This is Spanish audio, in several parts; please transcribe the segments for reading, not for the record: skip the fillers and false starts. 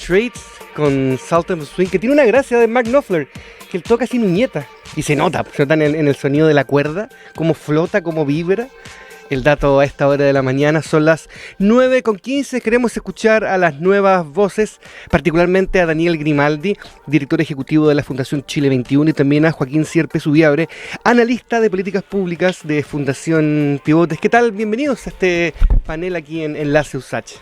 Straits con Salt and Swing, que tiene una gracia de Mark Knopfler, que él toca sin uñeta y se nota en el sonido de la cuerda, cómo flota, cómo vibra. El dato a esta hora de la mañana son las 9:15. Queremos escuchar a las nuevas voces, particularmente a Daniel Grimaldi, director ejecutivo de la Fundación Chile 21, y también a Joaquín Sierpe Subiabre, analista de políticas públicas de Fundación Pivotes. ¿Qué tal? Bienvenidos a este panel aquí en Enlace USACH.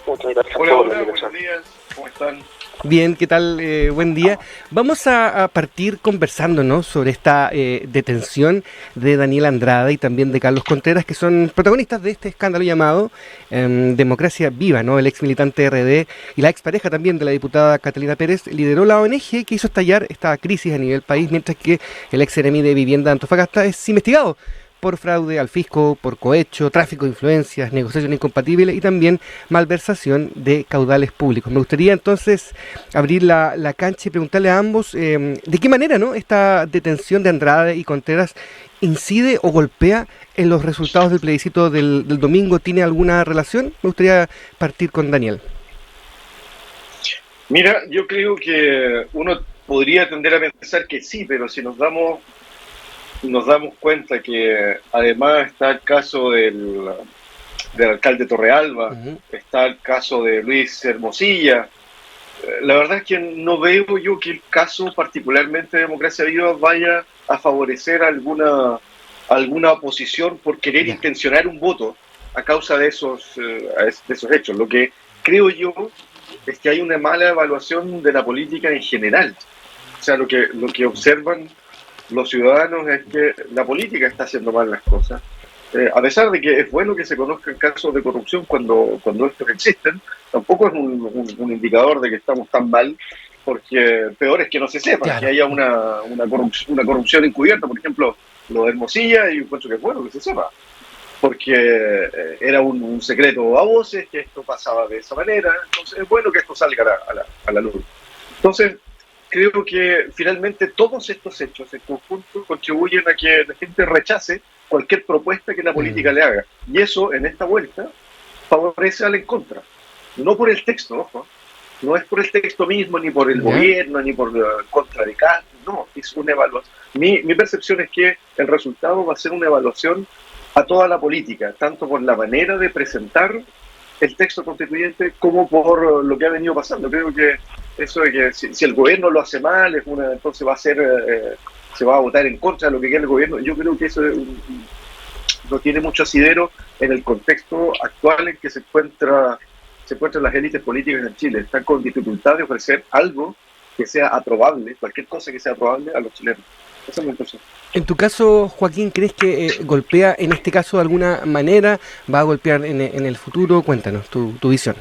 Muchas gracias. Hola, buenos días. ¿Cómo están? Bien, ¿qué tal? Buen día. Vamos a partir conversándonos sobre esta detención de Daniel Andrade y también de Carlos Contreras, que son protagonistas de este escándalo llamado Democracia Viva, ¿no? El ex militante RD y la expareja también de la diputada Catalina Pérez lideró la ONG que hizo estallar esta crisis a nivel país, mientras que el ex seremi de Vivienda de Antofagasta es investigado por fraude al fisco, por cohecho, tráfico de influencias, negociación incompatible y también malversación de caudales públicos. Me gustaría entonces abrir la cancha y preguntarle a ambos de qué manera, ¿no?, esta detención de Andrade y Contreras incide o golpea en los resultados del plebiscito del domingo. ¿Tiene alguna relación? Me gustaría partir con Daniel. Mira, yo creo que uno podría tender a pensar que sí, pero si nos damos cuenta que además está el caso del alcalde Torrealba, está el caso de Luis Hermosilla. La verdad es que no veo yo que el caso particularmente de Democracia Viva vaya a favorecer alguna oposición por querer intencionar un voto a causa de esos hechos. Lo que creo yo es que hay una mala evaluación de la política en general. O sea, lo que observan los ciudadanos es que la política está haciendo mal las cosas. A pesar de que es bueno que se conozcan casos de corrupción cuando estos existen, tampoco es un indicador de que estamos tan mal, porque peor es que no se sepa, claro, que haya una corrupción encubierta. Por ejemplo, lo de Hermosilla, y encuentro que es bueno que se sepa, porque era un secreto a voces que esto pasaba de esa manera. Entonces es bueno que esto salga a la luz. Entonces creo que finalmente todos estos hechos en conjunto contribuyen a que la gente rechace cualquier propuesta que la política le haga. Y eso, en esta vuelta, favorece al en contra. No por el texto, ojo. No es por el texto mismo, ni por el gobierno, ni por contra de Castro. No, es una evaluación. Mi percepción es que el resultado va a ser una evaluación a toda la política, tanto por la manera de presentar el texto constituyente como por lo que ha venido pasando. Creo que eso de que si el gobierno lo hace mal, entonces se va a votar en contra de lo que quiere el gobierno. Yo creo que eso no tiene mucho asidero en el contexto actual en que se encuentran las élites políticas en Chile. Están con dificultad de ofrecer algo que sea aprobable, cualquier cosa que sea aprobable a los chilenos. Esa es mi impresión. En tu caso, Joaquín, ¿crees que golpea en este caso de alguna manera? ¿Va a golpear en el futuro? Cuéntanos tu visión.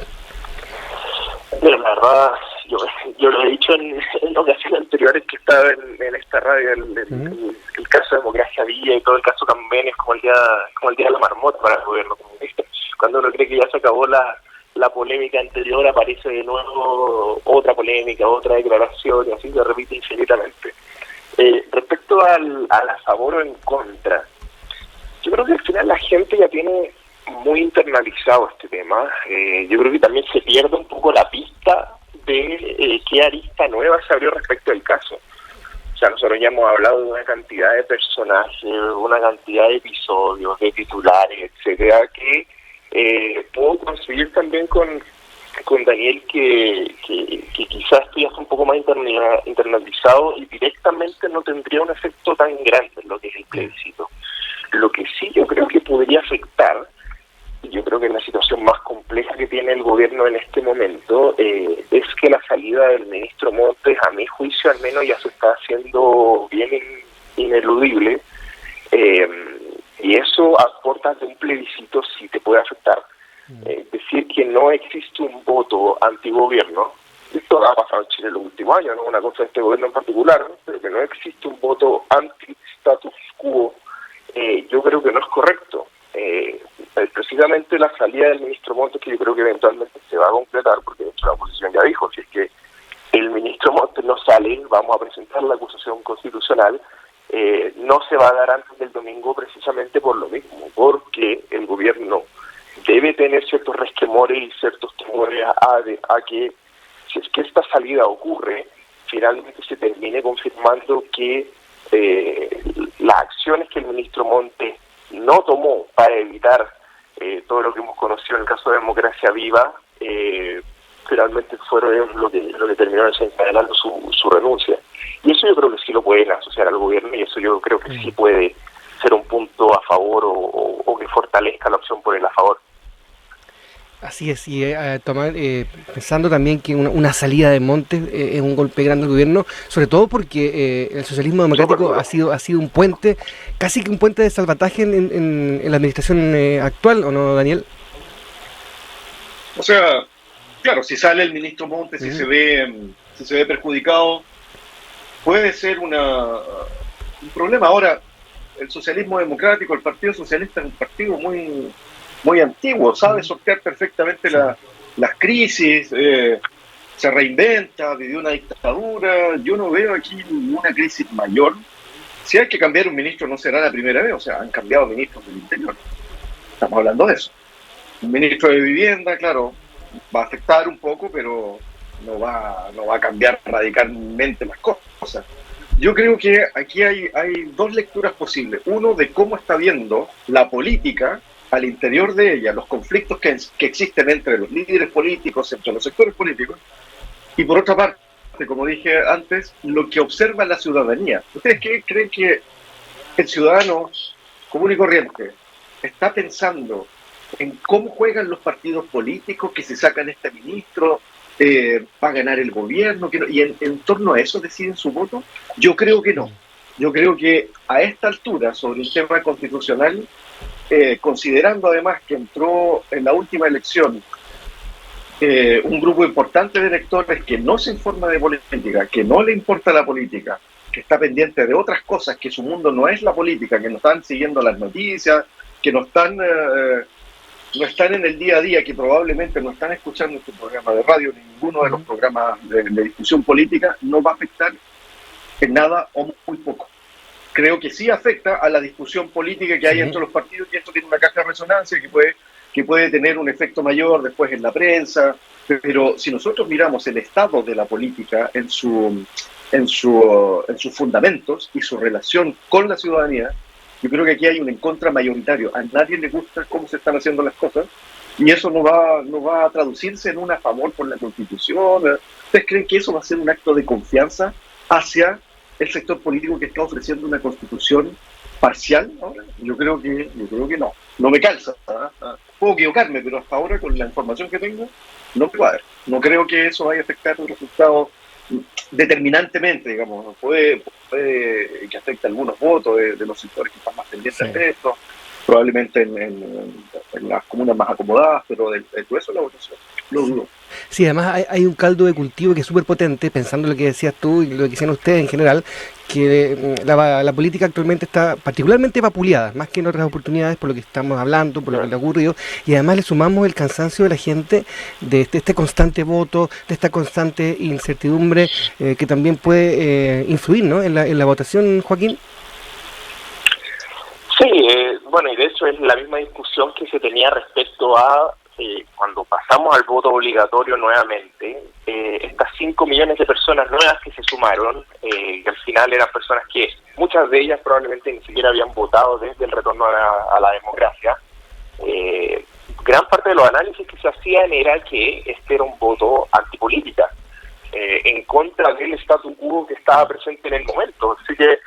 Pero la verdad, yo lo he dicho en ocasiones anteriores que estaba en esta radio, el caso de Democracia Viva y todo el caso Cambén es como el día de la marmota para el gobierno comunista. Cuando uno cree que ya se acabó la polémica anterior, aparece de nuevo otra polémica, otra declaración, y así se repite infinitamente. Respecto a favor o en contra, yo creo que al final la gente ya tiene muy internalizado este tema. Yo creo que también se pierde un poco la pista de qué arista nueva se abrió respecto al caso. O sea, nosotros ya hemos hablado de una cantidad de personajes, una cantidad de episodios, de titulares, etcétera, que puedo conseguir también con Daniel que quizás esto ya está un poco más internalizado y directamente no tendría un efecto tan grande en lo que es el plebiscito. Lo que sí yo creo que podría afectar, y yo creo que es la situación más compleja que tiene el gobierno en este momento, es que la salida del ministro Montes, a mi juicio al menos, ya se está haciendo bien ineludible, y eso aporta que un plebiscito sí te puede afectar. Decir que no existe un voto antigobierno, esto ha pasado en Chile en los últimos años, no es una cosa de este gobierno en particular, ¿no? Pero que no existe un voto anti-status quo, yo creo que no es correcto. Precisamente la salida del ministro Montes, que yo creo que eventualmente se va a completar, porque de hecho la oposición ya dijo, si es que el ministro Montes no sale, vamos a presentar la acusación constitucional, no se va a dar antes del domingo precisamente por lo mismo, porque el gobierno debe tener ciertos resquemores y ciertos temores a a que, si es que esta salida ocurre, finalmente se termine confirmando que las acciones que el ministro Montes no tomó para evitar todo lo que hemos conocido en el caso de Democracia Viva, finalmente fueron lo que terminó desencadenando su renuncia. Y eso yo creo que sí lo pueden asociar al gobierno, y eso yo creo que sí puede ser un punto a favor o que fortalezca la opción por el a favor. Así es, y pensando también que una salida de Montes es un golpe grande al gobierno, sobre todo porque el socialismo democrático ha sido un puente, casi que un puente de salvataje en la administración actual, ¿o no, Daniel? O sea, claro, si sale el ministro Montes, si se ve perjudicado, puede ser un problema. Ahora, el socialismo democrático, el Partido Socialista es un partido muy antiguo, sabe sortear perfectamente las crisis, se reinventa, vivió una dictadura. Yo no veo aquí ninguna crisis mayor. Si hay que cambiar un ministro, no será la primera vez, o sea, han cambiado ministros del interior. Estamos hablando de eso. Un ministro de vivienda, claro, va a afectar un poco, pero no va a cambiar radicalmente las cosas. Yo creo que aquí hay dos lecturas posibles. Uno, de cómo está viendo la política al interior de ella, los conflictos que existen entre los líderes políticos, entre los sectores políticos, y por otra parte, como dije antes, lo que observa la ciudadanía. ¿Ustedes creen que el ciudadano común y corriente está pensando en cómo juegan los partidos políticos, que se sacan este ministro, va a ganar el gobierno, y en torno a eso deciden su voto? Yo creo que no. Yo creo que a esta altura, sobre un tema constitucional, considerando además que entró en la última elección un grupo importante de electores que no se informa de política, que no le importa la política, que está pendiente de otras cosas, que su mundo no es la política, que no están siguiendo las noticias, que no están en el día a día, que probablemente no están escuchando este programa de radio, ninguno de los programas de discusión política, no va a afectar en nada o muy poco. Creo que sí afecta a la discusión política que hay entre los partidos, y esto tiene una caja de resonancia que puede tener un efecto mayor después en la prensa. Pero si nosotros miramos el estado de la política en sus fundamentos y su relación con la ciudadanía, yo creo que aquí hay un en contra mayoritario. A nadie le gusta cómo se están haciendo las cosas, y eso no va a traducirse en un a favor por la Constitución. ¿Ustedes creen que eso va a ser un acto de confianza hacia el sector político que está ofreciendo una Constitución parcial ahora? Yo creo que no. No me calza. Puedo equivocarme, pero hasta ahora, con la información que tengo, no me cuadra. No creo que eso vaya a afectar los resultados determinantemente, digamos. Puede que afecte algunos votos de los sectores que están más pendientes de esto, probablemente en las comunas más acomodadas, pero del grueso de la votación lo dudo. Sí, además hay un caldo de cultivo que es súper potente, pensando en lo que decías tú y lo que decían ustedes en general, que la política actualmente está particularmente vapuleada, más que en otras oportunidades, por lo que estamos hablando, por lo que le ha ocurrido, y además le sumamos el cansancio de la gente de este constante voto, de esta constante incertidumbre que también puede influir, ¿no?, en la votación, Joaquín. Sí, bueno, y de hecho es la misma discusión que se tenía respecto a cuando pasamos al voto obligatorio nuevamente, estas 5 millones de personas nuevas que se sumaron, que al final eran personas que muchas de ellas probablemente ni siquiera habían votado desde el retorno a la democracia. Gran parte de los análisis que se hacían era que este era un voto antipolítica, en contra del statu quo que estaba presente en el momento. Así que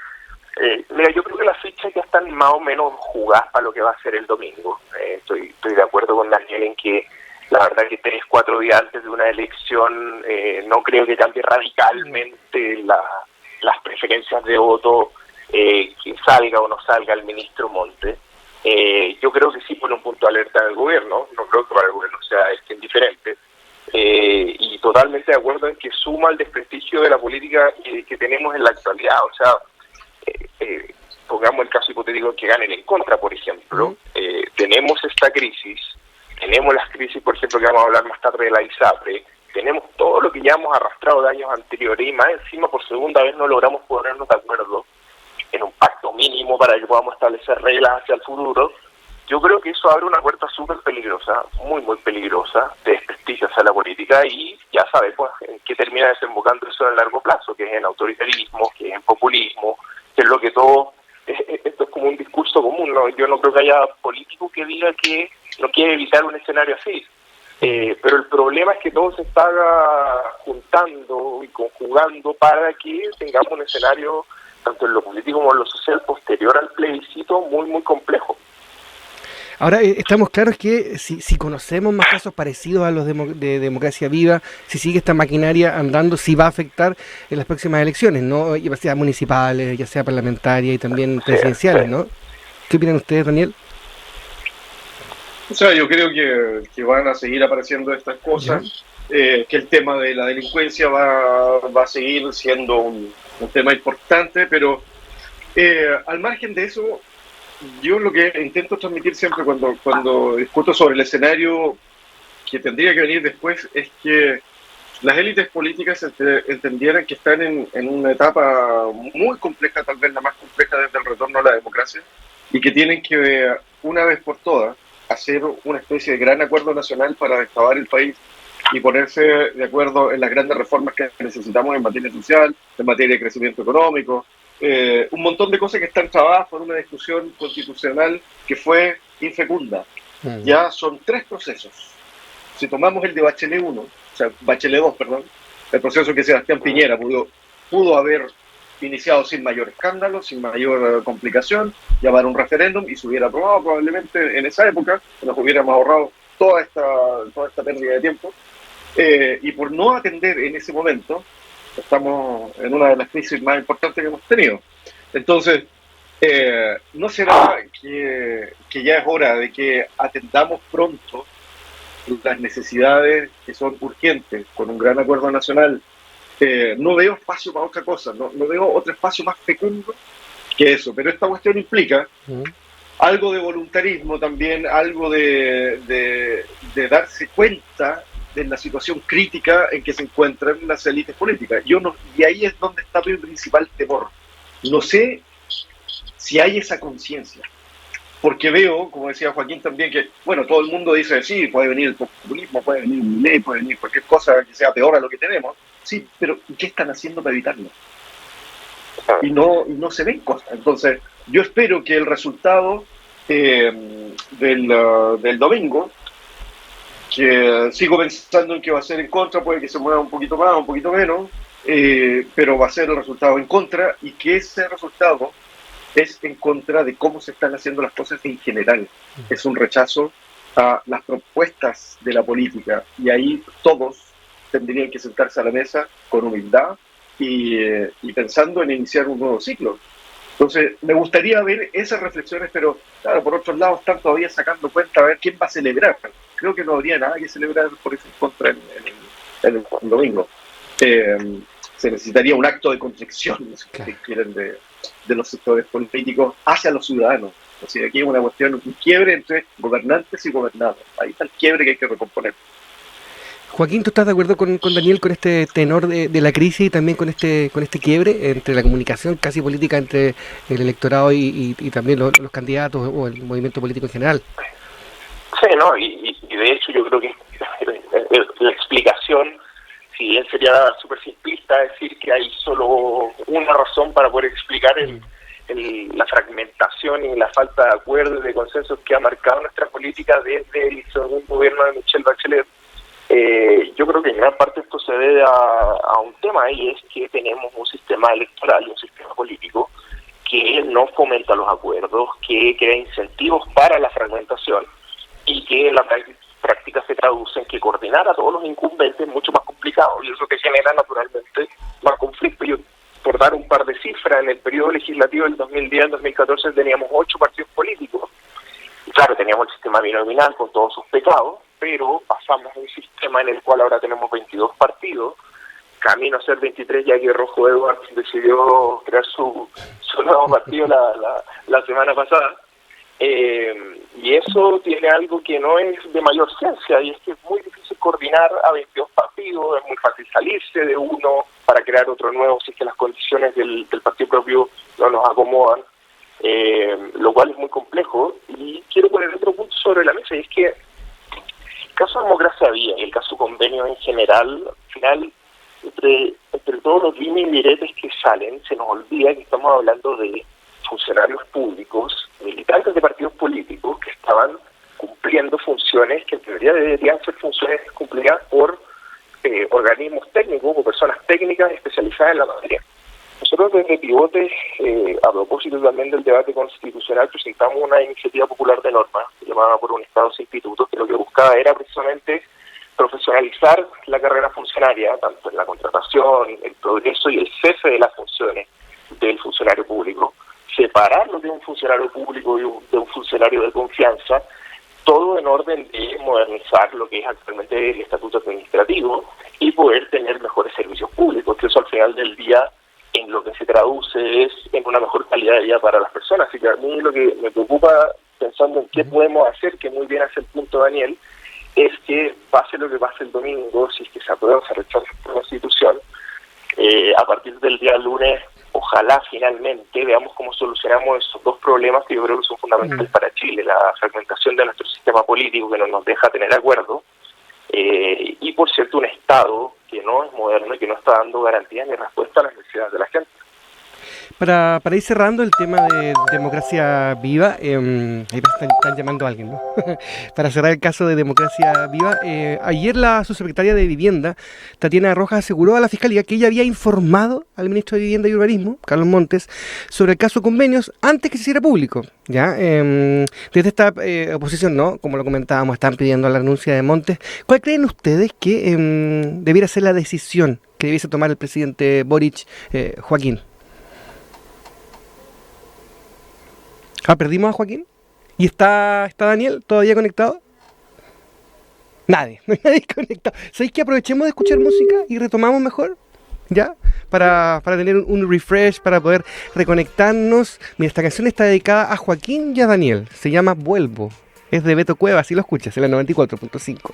mira, yo creo que las fichas ya están más o menos jugadas para lo que va a ser el domingo. Estoy de acuerdo con Daniel en que la verdad que 3-4 días antes de una elección no creo que cambie radicalmente las preferencias de voto, que salga o no salga el ministro Montes. Yo creo que sí pone un punto de alerta en el gobierno, no creo que para el gobierno sea indiferente. Y totalmente de acuerdo en que suma el desprestigio de la política que tenemos en la actualidad. O sea, pongamos el caso hipotético que ganen en contra, por ejemplo. Tenemos esta crisis, tenemos las crisis, por ejemplo, que vamos a hablar más tarde de la ISAPRE, tenemos todo lo que ya hemos arrastrado de años anteriores, y más encima por segunda vez no logramos ponernos de acuerdo en un pacto mínimo para que podamos establecer reglas hacia el futuro. yo creo que eso abre una puerta súper peligrosa, muy, muy peligrosa, de desprestigio hacia la política, y ya sabes, pues, en qué termina desembocando eso a largo plazo, que es en autoritarismo, que es en populismo, que es lo que todo, esto es como un discurso común, ¿no? Yo no creo que haya político que diga que no quiere evitar un escenario así, pero el problema es que todo se está juntando y conjugando para que tengamos un escenario, tanto en lo político como en lo social, posterior al plebiscito, muy, muy complejo. Ahora, estamos claros que si conocemos más casos parecidos a los de Democracia Viva, si sigue esta maquinaria andando, sí va a afectar en las próximas elecciones, ¿no? Ya sea municipales, ya sea parlamentarias y también presidenciales, ¿no? ¿Qué opinan ustedes, Daniel? O sea, yo creo que van a seguir apareciendo estas cosas, que el tema de la delincuencia va a seguir siendo un tema importante, pero al margen de eso, yo lo que intento transmitir siempre cuando discuto sobre el escenario que tendría que venir después es que las élites políticas entendieran que están en una etapa muy compleja, tal vez la más compleja desde el retorno a la democracia, y que tienen que, una vez por todas, hacer una especie de gran acuerdo nacional para destrabar el país y ponerse de acuerdo en las grandes reformas que necesitamos en materia social, en materia de crecimiento económico, un montón de cosas que están trabadas por una discusión constitucional que fue infecunda. Ya son 3 procesos. Si tomamos el de Bachelet 1, o sea, Bachelet 2, perdón, el proceso que Sebastián Piñera pudo haber iniciado sin mayor escándalo, sin mayor complicación, llamar un referéndum y se hubiera aprobado probablemente en esa época, nos hubiéramos ahorrado toda esta pérdida de tiempo, y por no atender en ese momento, estamos en una de las crisis más importantes que hemos tenido. Entonces, ¿no será que ya es hora de que atendamos pronto las necesidades que son urgentes, con un gran acuerdo nacional? No veo espacio para otra cosa, no veo otro espacio más fecundo que eso, pero esta cuestión implica algo de voluntarismo también, algo de darse cuenta de la situación crítica en que se encuentran las élites políticas. Y ahí es donde está mi principal temor. No sé si hay esa conciencia, porque veo, como decía Joaquín también, que, bueno, todo el mundo dice, sí, puede venir el populismo, puede venir un ley, puede venir cualquier cosa que sea peor a lo que tenemos, sí, pero ¿qué están haciendo para evitarlo? Y no se ven cosas. Entonces, yo espero que el resultado del domingo, que sigo pensando en que va a ser en contra, puede que se mueva un poquito más, un poquito menos, pero va a ser el resultado en contra, y que ese resultado es en contra de cómo se están haciendo las cosas en general. Es un rechazo a las propuestas de la política, y ahí todos tendrían que sentarse a la mesa con humildad y pensando en iniciar un nuevo ciclo. Entonces, me gustaría ver esas reflexiones, pero claro, por otros lados están todavía sacando cuenta a ver quién va a celebrar. Creo que no habría nada que celebrar por eso en contra en el domingo. Se necesitaría un acto de contrición, si quieren, de los sectores políticos hacia los ciudadanos. O sea, aquí es una cuestión, un quiebre entre gobernantes y gobernados. Ahí está el quiebre que hay que recomponer. Joaquín, ¿tú estás de acuerdo con Daniel con este tenor de la crisis y también con este quiebre entre la comunicación casi política entre el electorado y también los candidatos o el movimiento político en general? Sí, ¿no? Y de hecho yo creo que la explicación, si bien sería súper simplista decir que hay solo una razón para poder explicar la fragmentación y la falta de acuerdo y de consensos que ha marcado nuestra política desde el segundo gobierno de Michelle Bachelet, yo creo que en gran parte esto se debe a un tema, y es que tenemos un sistema electoral y un sistema político que no fomenta los acuerdos, que crea incentivos para la fragmentación, y que en la práctica se traduce en que coordinar a todos los incumbentes es mucho más complicado, y eso que genera naturalmente más conflicto. Yo, por dar un par de cifras, en el periodo legislativo del 2010 al 2014 teníamos 8 partidos políticos. Y claro, teníamos el sistema binominal con todos sus pecados, pero pasamos a un sistema en el cual ahora tenemos 22 partidos, camino a ser 23, ya que Rojo Edwards decidió crear su nuevo partido la semana pasada. Y eso tiene algo que no es de mayor ciencia, y es que es muy difícil coordinar a 22 partidos, es muy fácil salirse de uno para crear otro nuevo si es que las condiciones del partido propio no nos acomodan. lo cual es muy complejo. Y quiero poner otro punto sobre la mesa, y es que el caso Democracia Viva y el caso Convenio en general, al final, entre todos los dimes y diretes que salen, se nos olvida que estamos hablando de funcionarios públicos, militantes de partidos políticos que estaban cumpliendo funciones que en teoría deberían ser funciones cumplidas por organismos técnicos o personas técnicas especializadas en la materia. Nosotros desde Pivote, a propósito también del debate constitucional, presentamos una iniciativa popular de norma llamada Por un Estado sin Institutos, que lo que buscaba era precisamente profesionalizar la carrera funcionaria, tanto en la contratación, el progreso y el cese de las funciones del funcionario público, separar lo que es un funcionario público de un funcionario de confianza, todo en orden de modernizar lo que es actualmente el estatuto administrativo y poder tener mejores servicios públicos, que eso al final del día en lo que se traduce es en una mejor calidad de vida para las personas. Así que a mí lo que me preocupa, pensando en qué podemos hacer, que muy bien hace el punto Daniel, es que pase lo que pase el domingo, si es que se aprueba o se rechaza esta Constitución, a partir del día lunes, ojalá finalmente veamos cómo solucionamos esos dos problemas que yo creo que son fundamentales para Chile: la fragmentación de nuestro sistema político, que no nos deja tener acuerdo, y por cierto un Estado que no es moderno y que no está dando garantías ni respuesta a las necesidades de la gente. Para ir cerrando el tema de Democracia Viva, ahí están llamando a alguien, ¿no? Para cerrar el caso de Democracia Viva, ayer la subsecretaria de Vivienda, Tatiana Rojas, aseguró a la Fiscalía que ella había informado al ministro de Vivienda y Urbanismo, Carlos Montes, sobre el caso Convenios antes que se hiciera público, ¿ya? Desde esta oposición, ¿no? Como lo comentábamos, están pidiendo la renuncia de Montes. ¿Cuál creen ustedes que debiera ser la decisión que debiese tomar el presidente Boric, Joaquín? ¿Perdimos a Joaquín? ¿Y está Daniel todavía conectado? Nadie, no hay nadie conectado. ¿Sabéis que aprovechemos de escuchar música y retomamos mejor? ¿Ya? Para tener un refresh, para poder reconectarnos. Mira, esta canción está dedicada a Joaquín y a Daniel. Se llama Vuelvo. Es de Beto Cuevas, si lo escuchas, en la 94.5.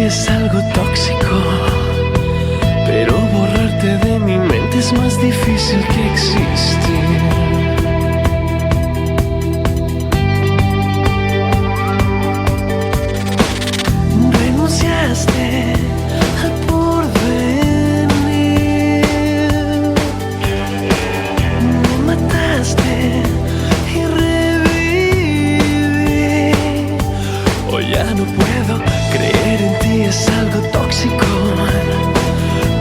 Es algo tóxico, pero borrarte de mi mente es más difícil que existir. Renunciaste al porvenir, me mataste y reviví. Hoy ya no puedo creer en ti, es algo tóxico,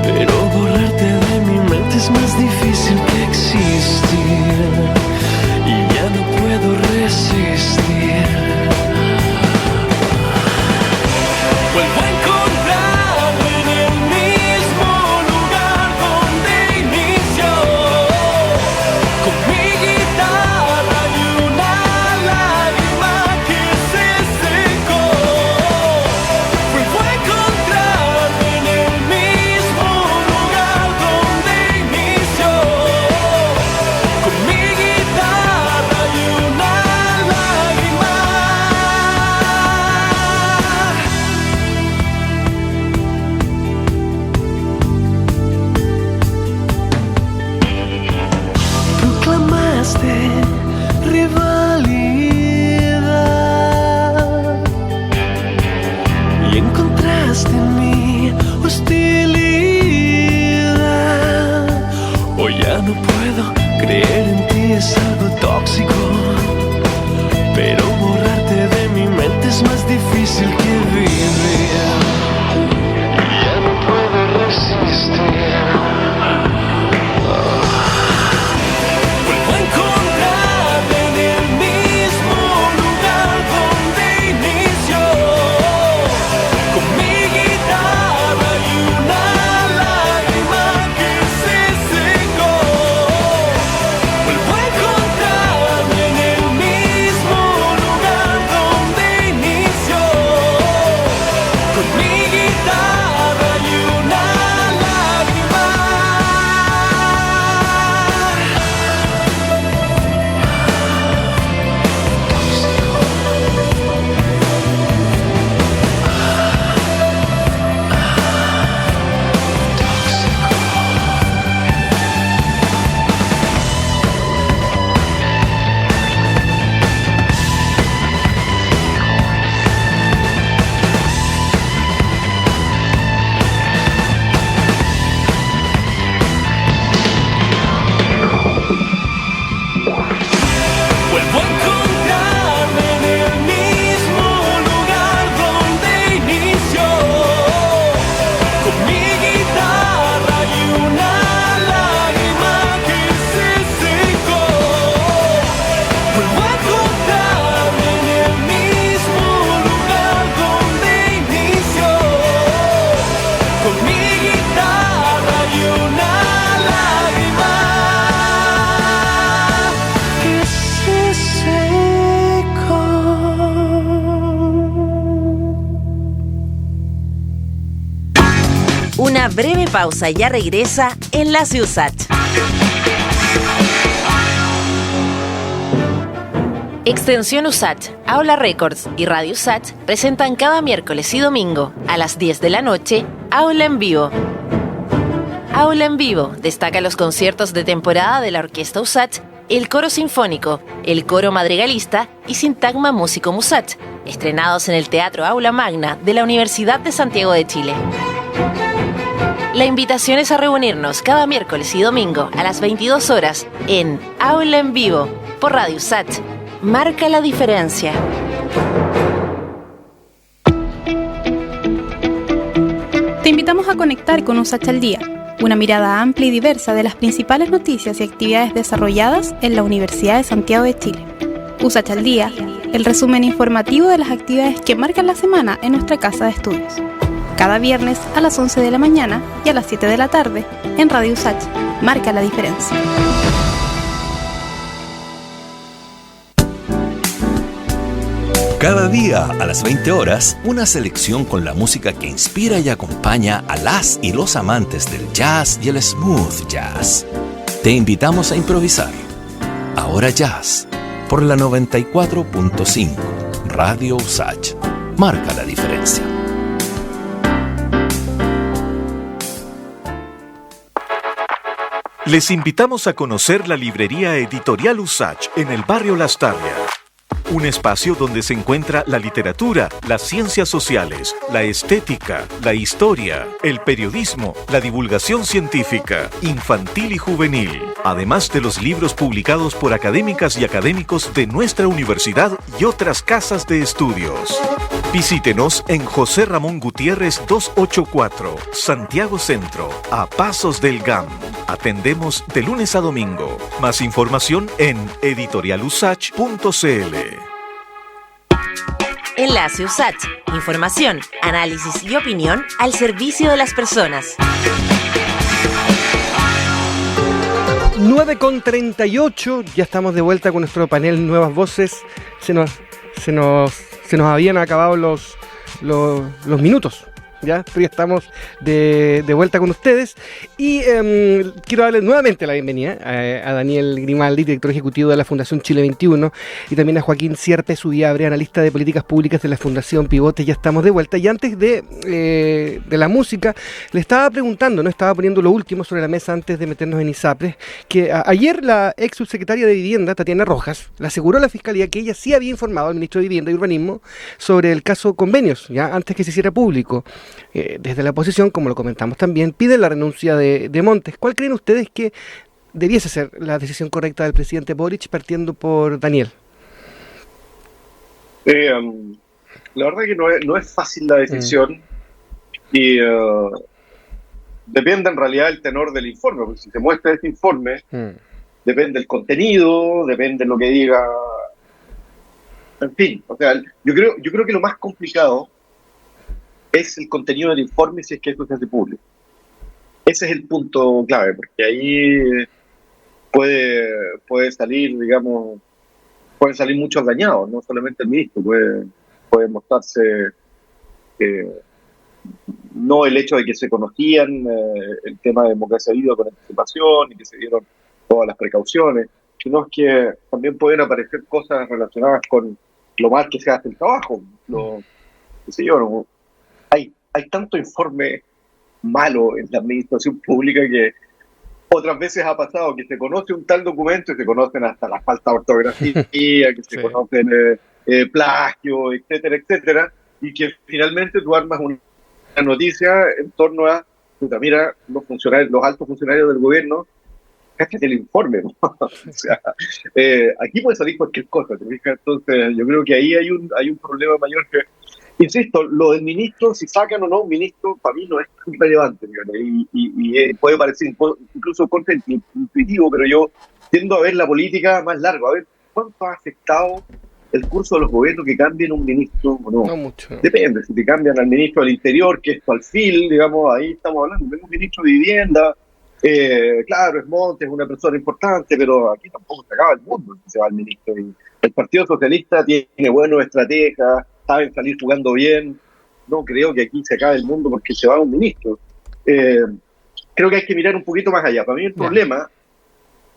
pero borrarte de mi mente es más difícil que existir, y ya no puedo resistir. Vuelvo a encontrarme en el mismo lugar donde inició, con mi guitarra y una lágrima que se secó. Vuelvo a encontrarme en el mismo lugar donde inició, con mi guitarra y una lágrima. Proclamaste rivalidad y encontraste en mí hostilidad. Hoy ya no puedo creer en ti, es algo tóxico, pero borrarte de mi mente es más difícil que vivir. Ya no puedo resistir. Vuelvo a encontrarme en el mismo lugar donde inició, con mi guitarra Vuelvo a encontrarme en el mismo lugar donde inició, con mi guitarra y una lágrima que se secó. Vuelvo a encontrarme en el mismo lugar donde inició, con mi guitarra y una lágrima que se secó. Una breve pausa y ya regresa Enlace USACH. Extensión USACH, Aula Records y Radio USACH presentan cada miércoles y domingo a las 10 de la noche Aula en Vivo. Aula en Vivo destaca los conciertos de temporada de la Orquesta USACH, el Coro Sinfónico, el Coro Madrigalista y Sintagma Músico USACH, estrenados en el Teatro Aula Magna de la Universidad de Santiago de Chile. La invitación es a reunirnos cada miércoles y domingo a las 22 horas en Aula en Vivo por Radio USACH. Marca la diferencia. Te invitamos a conectar con USACH al Día, una mirada amplia y diversa de las principales noticias y actividades desarrolladas en la Universidad de Santiago de Chile. USACH al Día, el resumen informativo de las actividades que marcan la semana en nuestra casa de estudios. Cada viernes a las 11 de la mañana y a las 7 de la tarde en Radio USACH. Marca la diferencia. Cada día a las 20 horas, una selección con la música que inspira y acompaña a las y los amantes del jazz y el smooth jazz. Te invitamos a improvisar. Ahora Jazz, por la 94.5, Radio USACH. Marca la diferencia. Les invitamos a conocer la librería editorial USACH en el barrio Las Tarrias. Un espacio donde se encuentra la literatura, las ciencias sociales, la estética, la historia, el periodismo, la divulgación científica, infantil y juvenil, además de los libros publicados por académicas y académicos de nuestra universidad y otras casas de estudios. Visítenos en José Ramón Gutiérrez 284, Santiago Centro, a pasos del GAM. Atendemos de lunes a domingo. Más información en editorialusach.cl. Enlace USACH, información, análisis y opinión al servicio de las personas. 9:38, ya estamos de vuelta con nuestro panel Nuevas Voces. Se nos habían acabado los minutos, ¿ya? Pero ya estamos de vuelta con ustedes y quiero darle nuevamente la bienvenida a Daniel Grimaldi, director ejecutivo de la Fundación Chile 21, y también a Joaquín Sierpe Subiabre, analista de políticas públicas de la Fundación Pivote. Ya estamos de vuelta y antes de la música le estaba preguntando, no estaba poniendo lo último sobre la mesa antes de meternos en ISAPRES, que ayer la ex subsecretaria de Vivienda, Tatiana Rojas, le aseguró a la Fiscalía que ella sí había informado al ministro de Vivienda y Urbanismo sobre el caso Convenios, ya antes que se hiciera público. Desde la oposición, como lo comentamos también, piden la renuncia de Montes. ¿Cuál creen ustedes que debiese ser la decisión correcta del presidente Boric, partiendo por Daniel? La verdad que no es fácil la decisión y depende en realidad del tenor del informe, porque si se muestra este informe, depende del contenido, depende de lo que diga, en fin, o sea, yo creo que lo más complicado es el contenido del informe si es que esto se hace público. Ese es el punto clave, porque ahí puede salir, digamos, pueden salir muchos dañados, no solamente el ministro, puede mostrarse no el hecho de que se conocían el tema de democracia viva con anticipación y que se dieron todas las precauciones, sino es que también pueden aparecer cosas relacionadas con lo mal que se hace el trabajo, qué sé yo, ¿no? Hay tanto informe malo en la administración pública que otras veces ha pasado que se conoce un tal documento y se conocen hasta la falta de ortografía, que se conocen plagio, etcétera, etcétera, y que finalmente tú armas una noticia en torno a, mira, los altos funcionarios del gobierno cáchate el informe, ¿no? O sea, aquí puede salir cualquier cosa, ¿te fijas? Entonces, yo creo que ahí hay un problema mayor que... Insisto, lo del ministro, si sacan o no un ministro, para mí no es tan relevante, y puede parecer incluso contraintuitivo, pero yo tiendo a ver la política más larga, a ver cuánto ha afectado el curso de los gobiernos que cambien un ministro o no. No mucho. Depende, si te cambian al ministro del Interior, que es tu alfil, digamos, ahí estamos hablando, tengo un ministro de Vivienda, claro, es Montes, es una persona importante, pero aquí tampoco se acaba el mundo si se va el ministro. Y el Partido Socialista tiene buenos estrategas, saben salir jugando bien. No creo que aquí se acabe el mundo porque se va un ministro. Creo que hay que mirar un poquito más allá. Para mí el problema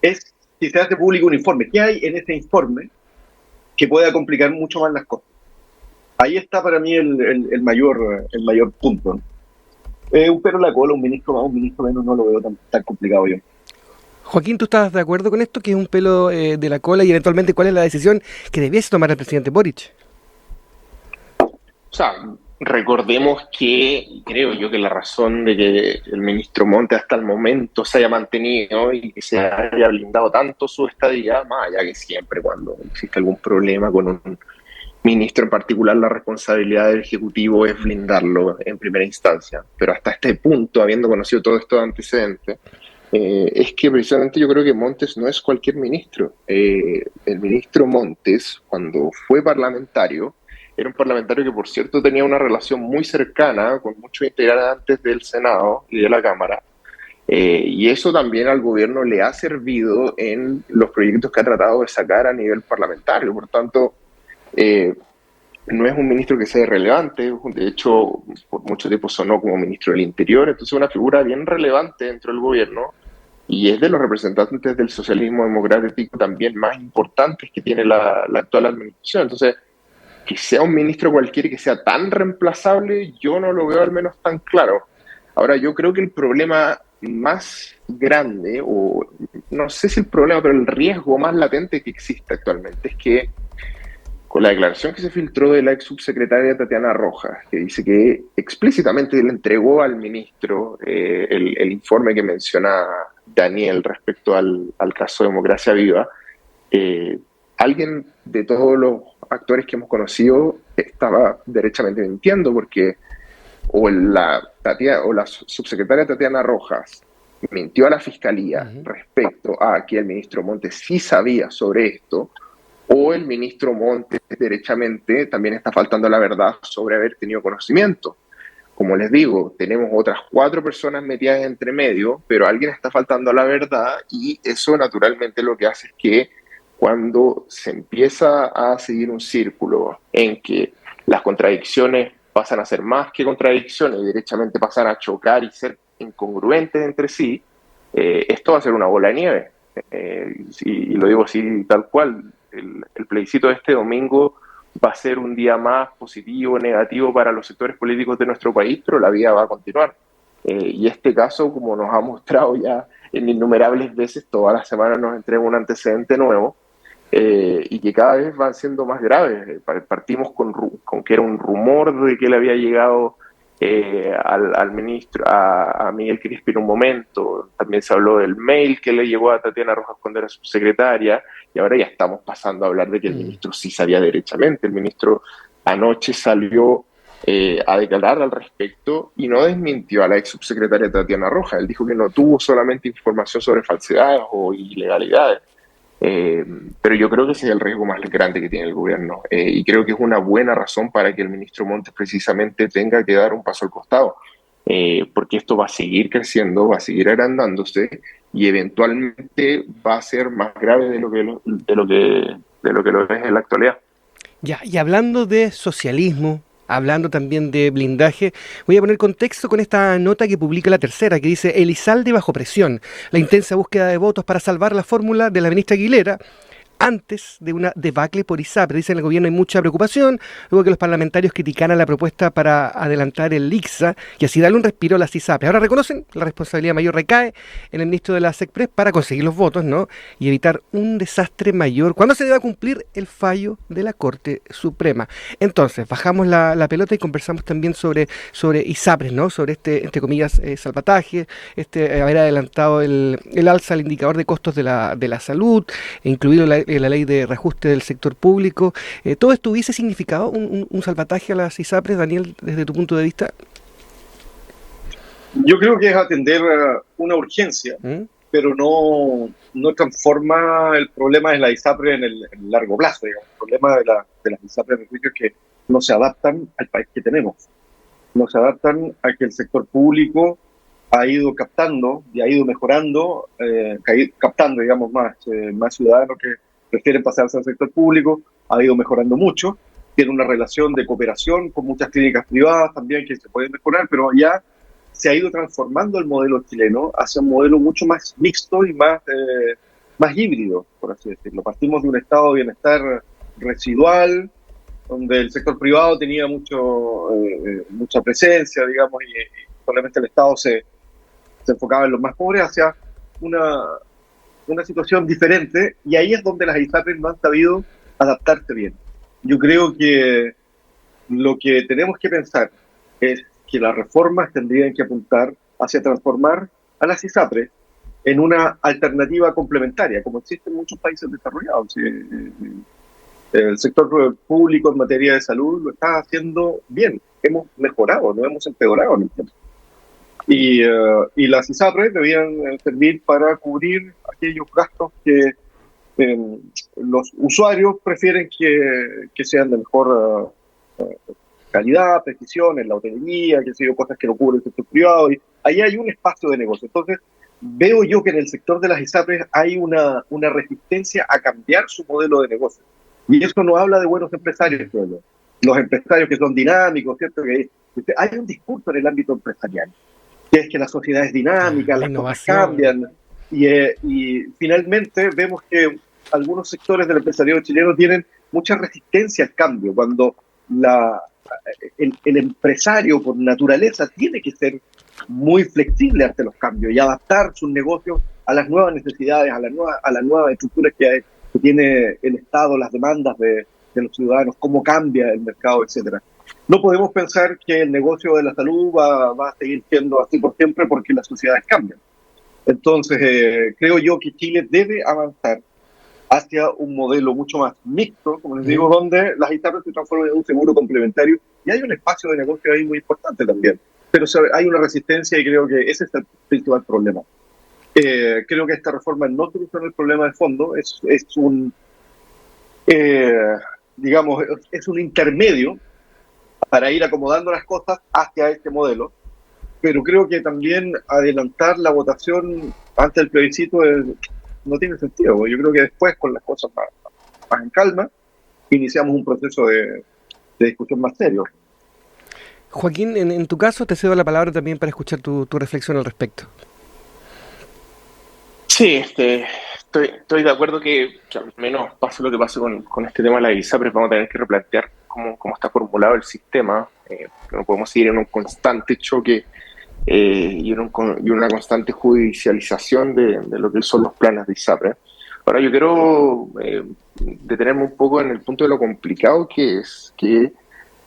es si se hace público un informe. ¿Qué hay en ese informe que pueda complicar mucho más las cosas? Ahí está para mí el mayor punto, ¿no? Un pelo en la cola, un ministro más, un ministro menos, no lo veo tan complicado yo. Joaquín, ¿tú estás de acuerdo con esto? Que es un pelo de la cola y eventualmente cuál es la decisión que debiese tomar el presidente Boric. O sea, recordemos que creo yo que la razón de que el ministro Montes hasta el momento se haya mantenido y que se haya blindado tanto su estadía, más allá que siempre cuando existe algún problema con un ministro en particular, la responsabilidad del Ejecutivo es blindarlo en primera instancia. Pero hasta este punto, habiendo conocido todo esto de antecedentes, es que precisamente yo creo que Montes no es cualquier ministro. El ministro Montes, cuando fue parlamentario, era un parlamentario que, por cierto, tenía una relación muy cercana con muchos integrantes del Senado y de la Cámara, y eso también al gobierno le ha servido en los proyectos que ha tratado de sacar a nivel parlamentario. Por tanto, no es un ministro que sea irrelevante, de hecho, por mucho tiempo sonó como ministro del Interior, entonces es una figura bien relevante dentro del gobierno, y es de los representantes del socialismo democrático también más importantes que tiene la actual administración. Entonces, que sea un ministro cualquiera y que sea tan reemplazable, yo no lo veo al menos tan claro. Ahora, yo creo que el problema más grande, o no sé si el problema, pero el riesgo más latente que existe actualmente es que con la declaración que se filtró de la ex subsecretaria Tatiana Rojas, que dice que explícitamente le entregó al ministro el informe que menciona Daniel respecto al caso Democracia Viva, alguien de todos los actores que hemos conocido estaba derechamente mintiendo, porque o la subsecretaria Tatiana Rojas mintió a la Fiscalía respecto a que el ministro Montes sí sabía sobre esto, o el ministro Montes derechamente también está faltando a la verdad sobre haber tenido conocimiento. Como les digo, tenemos otras 4 personas metidas entre medio, pero alguien está faltando a la verdad, y eso naturalmente lo que hace es que cuando se empieza a seguir un círculo en que las contradicciones pasan a ser más que contradicciones y derechamente pasan a chocar y ser incongruentes entre sí, esto va a ser una bola de nieve. Y lo digo así tal cual, el plebiscito de este domingo va a ser un día más positivo o negativo para los sectores políticos de nuestro país, pero la vida va a continuar. Y este caso, como nos ha mostrado ya en innumerables veces, todas las semanas nos entrega un antecedente nuevo, y que cada vez van siendo más graves. Partimos con que era un rumor de que le había llegado al ministro, a Miguel Crispi en un momento. También se habló del mail que le llegó a Tatiana Rojas cuando era subsecretaria, y ahora ya estamos pasando a hablar de que el ministro sí sabía derechamente. El ministro anoche salió a declarar al respecto y no desmintió a la ex subsecretaria Tatiana Rojas. Él dijo que no tuvo solamente información sobre falsedades o ilegalidades. Pero yo creo que ese es el riesgo más grande que tiene el gobierno, y creo que es una buena razón para que el ministro Montes precisamente tenga que dar un paso al costado, porque esto va a seguir creciendo, va a seguir agrandándose y eventualmente va a ser más grave de lo que lo es en la actualidad. Ya, y hablando de socialismo, hablando también de blindaje, voy a poner contexto con esta nota que publica La Tercera, que dice: Elizalde bajo presión, la intensa búsqueda de votos para salvar la fórmula de la ministra Aguilera antes de una debacle por ISAPRE. Dicen el gobierno hay mucha preocupación, luego que los parlamentarios criticaran la propuesta para adelantar el ICSA y así darle un respiro a las ISAPRE. Ahora reconocen la responsabilidad mayor recae en el ministro de la SECPRES para conseguir los votos, ¿no? Y evitar un desastre mayor. ¿Cuándo se debe cumplir el fallo de la Corte Suprema? Entonces, bajamos la pelota y conversamos también sobre ISAPRES, ¿no? Sobre entre comillas, salvataje, haber adelantado el alza al indicador de costos de la salud, incluido la ley de reajuste del sector público. ¿Todo esto hubiese significado un salvataje a las ISAPRES, Daniel, desde tu punto de vista? Yo creo que es atender una urgencia, pero no transforma el problema de la ISAPRE en el largo plazo. Digamos. El problema de las ISAPRE es que no se adaptan al país que tenemos. No se adaptan a que el sector público ha ido captando y ha ido mejorando, captando, digamos, más ciudadanos que prefieren pasarse al sector público, ha ido mejorando mucho, tiene una relación de cooperación con muchas clínicas privadas también que se pueden mejorar, pero ya se ha ido transformando el modelo chileno hacia un modelo mucho más mixto y más híbrido, por así decirlo. Partimos de un estado de bienestar residual, donde el sector privado tenía mucha presencia, digamos, y solamente el Estado se enfocaba en los más pobres, hacia una situación diferente, y ahí es donde las ISAPRES no han sabido adaptarse bien. Yo creo que lo que tenemos que pensar es que las reformas tendrían que apuntar hacia transformar a las ISAPRES en una alternativa complementaria, como existe en muchos países desarrollados. El sector público en materia de salud lo está haciendo bien. Hemos mejorado, no hemos empeorado en el tiempo. Y las ISAPRES debían servir para cubrir aquellos gastos que los usuarios prefieren que sean de mejor calidad, precisión, en la hotelería, cosas que no cubre el sector privado. Y ahí hay un espacio de negocio. Entonces, veo yo que en el sector de las ISAPRES hay una resistencia a cambiar su modelo de negocio. Y eso no habla de buenos empresarios, creo yo. Los empresarios que son dinámicos, ¿cierto? Que hay un discurso en el ámbito empresarial, que es que la sociedad es dinámica, las cosas cambian. Y finalmente vemos que algunos sectores del empresariado chileno tienen mucha resistencia al cambio, cuando el empresario por naturaleza tiene que ser muy flexible ante los cambios y adaptar sus negocios a las nuevas necesidades, a las nuevas estructuras que tiene el Estado, las demandas de los ciudadanos, cómo cambia el mercado, etcétera. No podemos pensar que el negocio de la salud va a seguir siendo así por siempre porque las sociedades cambian. Entonces, creo yo que Chile debe avanzar hacia un modelo mucho más mixto, como les digo, donde las ISAPRES se transforman en un seguro complementario y hay un espacio de negocio ahí muy importante también. Pero hay una resistencia y creo que ese es el principal problema. Creo que esta reforma no soluciona el problema de fondo, es un intermedio para ir acomodando las cosas hacia este modelo, pero creo que también adelantar la votación antes del plebiscito no tiene sentido. Yo creo que después, con las cosas más en calma, iniciamos un proceso de discusión más serio. Joaquín, en tu caso te cedo la palabra también para escuchar tu reflexión al respecto. Sí, estoy de acuerdo que al menos pase lo que pase con este tema de la ISAPRES, vamos a tener que replantear cómo está formulado el sistema. No podemos seguir en un constante choque y una constante judicialización de lo que son los planes de ISAPRES. Ahora yo quiero detenerme un poco en el punto de lo complicado que es que,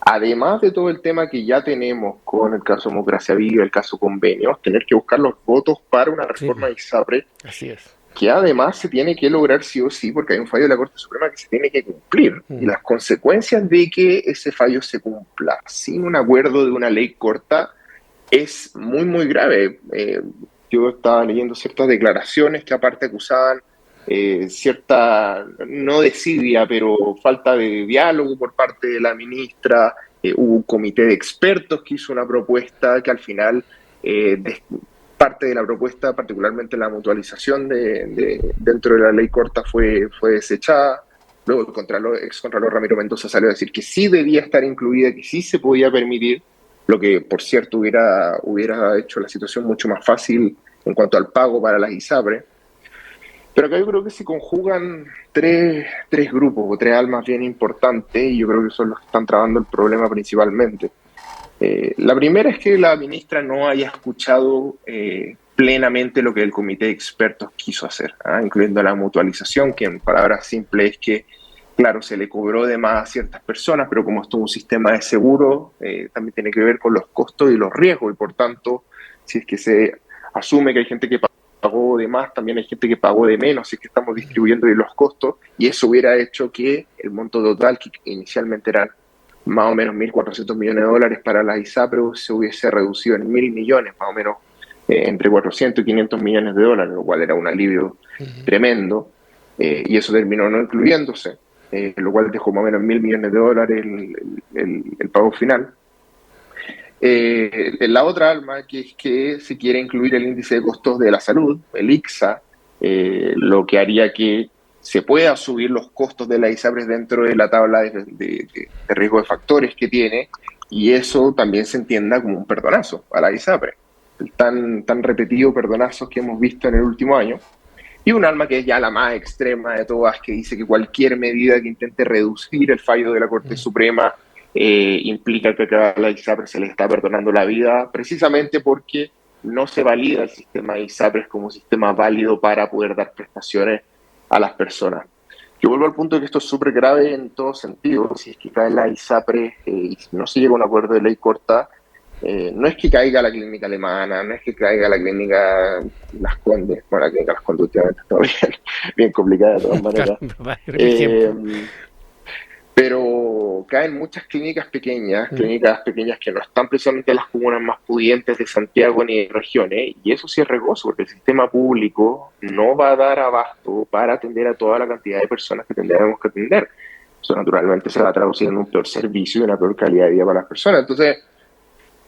además de todo el tema que ya tenemos con el caso Democracia Viva, el caso Convenios, tener que buscar los votos para una reforma de ISAPRES. Así es. Que además se tiene que lograr sí o sí, porque hay un fallo de la Corte Suprema que se tiene que cumplir. Y las consecuencias de que ese fallo se cumpla sin un acuerdo de una ley corta es muy, muy grave. Yo estaba leyendo ciertas declaraciones que aparte acusaban cierta, no desidia, pero falta de diálogo por parte de la ministra. Hubo un comité de expertos que hizo una propuesta que al final parte de la propuesta, particularmente la mutualización dentro de la ley corta, fue desechada. Luego el excontralor Ramiro Mendoza salió a decir que sí debía estar incluida, que sí se podía permitir, lo que por cierto hubiera hecho la situación mucho más fácil en cuanto al pago para las ISAPRES. Pero acá yo creo que se conjugan tres grupos o tres almas bien importantes, y yo creo que son los que están trabajando el problema principalmente. La primera es que la ministra no haya escuchado plenamente lo que el comité de expertos quiso hacer, incluyendo la mutualización, que en palabras simples es que, claro, se le cobró de más a ciertas personas, pero como esto es un sistema de seguro, también tiene que ver con los costos y los riesgos, y por tanto, si es que se asume que hay gente que pagó de más, también hay gente que pagó de menos, si es que estamos distribuyendo bien los costos, y eso hubiera hecho que el monto total, que inicialmente eran más o menos 1.400 millones de dólares para las ISAPRES, se hubiese reducido en 1.000 millones, más o menos entre 400 y 500 millones de dólares, lo cual era un alivio tremendo, y eso terminó no incluyéndose, lo cual dejó más o menos 1.000 millones de dólares el pago final. La otra alma, que es que se quiere incluir el índice de costos de la salud, el ICSA, lo que haría que se pueda subir los costos de la ISAPRES dentro de la tabla de riesgo de factores que tiene, y eso también se entienda como un perdonazo a la ISAPRES, el tan repetido perdonazos que hemos visto en el último año. Y un alma que es ya la más extrema de todas, que dice que cualquier medida que intente reducir el fallo de la Corte Suprema implica que a la ISAPRES se le está perdonando la vida, precisamente porque no se valida el sistema de ISAPRES como sistema válido para poder dar prestaciones a las personas. Yo vuelvo al punto de que esto es súper grave en todo sentido. Si es que cae la ISAPRES y no se llega a un acuerdo de ley corta, no es que caiga la clínica alemana, no es que caiga la clínica Las Condes, bueno, la clínica Las Condes últimamente está bien complicada de todas maneras, pero caen muchas clínicas pequeñas que no están precisamente en las comunas más pudientes de Santiago ni de regiones, y eso sí es riesgoso, porque el sistema público no va a dar abasto para atender a toda la cantidad de personas que tendríamos que atender. Eso naturalmente se va a traducir en un peor servicio y una peor calidad de vida para las personas. Entonces,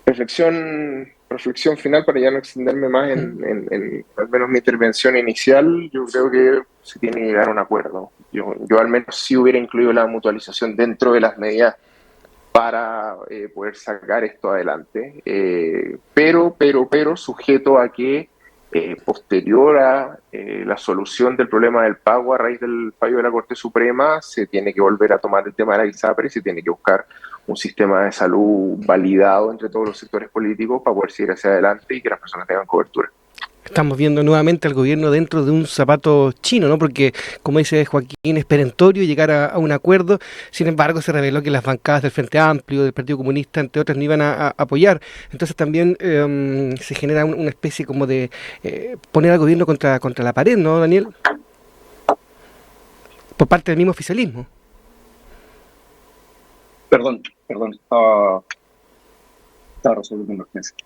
reflexión final para ya no extenderme más en al menos mi intervención inicial. Yo creo que se tiene que llegar a un acuerdo. Yo al menos sí hubiera incluido la mutualización dentro de las medidas para poder sacar esto adelante, pero sujeto a que posterior a la solución del problema del pago a raíz del fallo de la Corte Suprema, se tiene que volver a tomar el tema de la ISAPRES y se tiene que buscar un sistema de salud validado entre todos los sectores políticos para poder seguir hacia adelante y que las personas tengan cobertura. Estamos viendo nuevamente al gobierno dentro de un zapato chino, ¿no? Porque, como dice Joaquín, es perentorio llegar a un acuerdo. Sin embargo, se reveló que las bancadas del Frente Amplio, del Partido Comunista, entre otras, no iban a apoyar. Entonces también se genera una especie como de poner al gobierno contra la pared, ¿no, Daniel? Por parte del mismo oficialismo. Perdón. Estaba resolviendo una urgencia.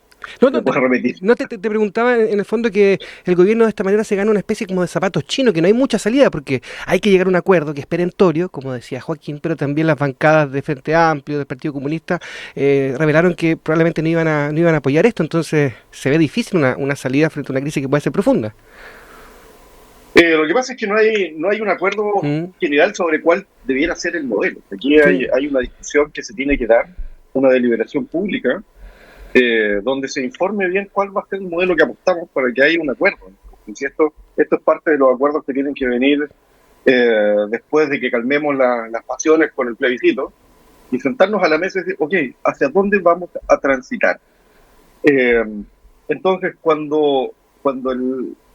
No, te preguntaba en el fondo que el gobierno de esta manera se gana una especie como de zapatos chinos, que no hay mucha salida porque hay que llegar a un acuerdo que es perentorio, como decía Joaquín, pero también las bancadas de Frente Amplio, del Partido Comunista, revelaron que probablemente no iban a apoyar esto. Entonces se ve difícil una salida frente a una crisis que puede ser profunda. Lo que pasa es que no hay un acuerdo general sobre cuál debiera ser el modelo. Aquí hay una discusión que se tiene que dar, una deliberación pública, donde se informe bien cuál va a ser el modelo que apostamos para que haya un acuerdo. Si esto es parte de los acuerdos que tienen que venir después de que calmemos las pasiones con el plebiscito y sentarnos a la mesa y decir, ok, ¿hacia dónde vamos a transitar? Entonces, cuando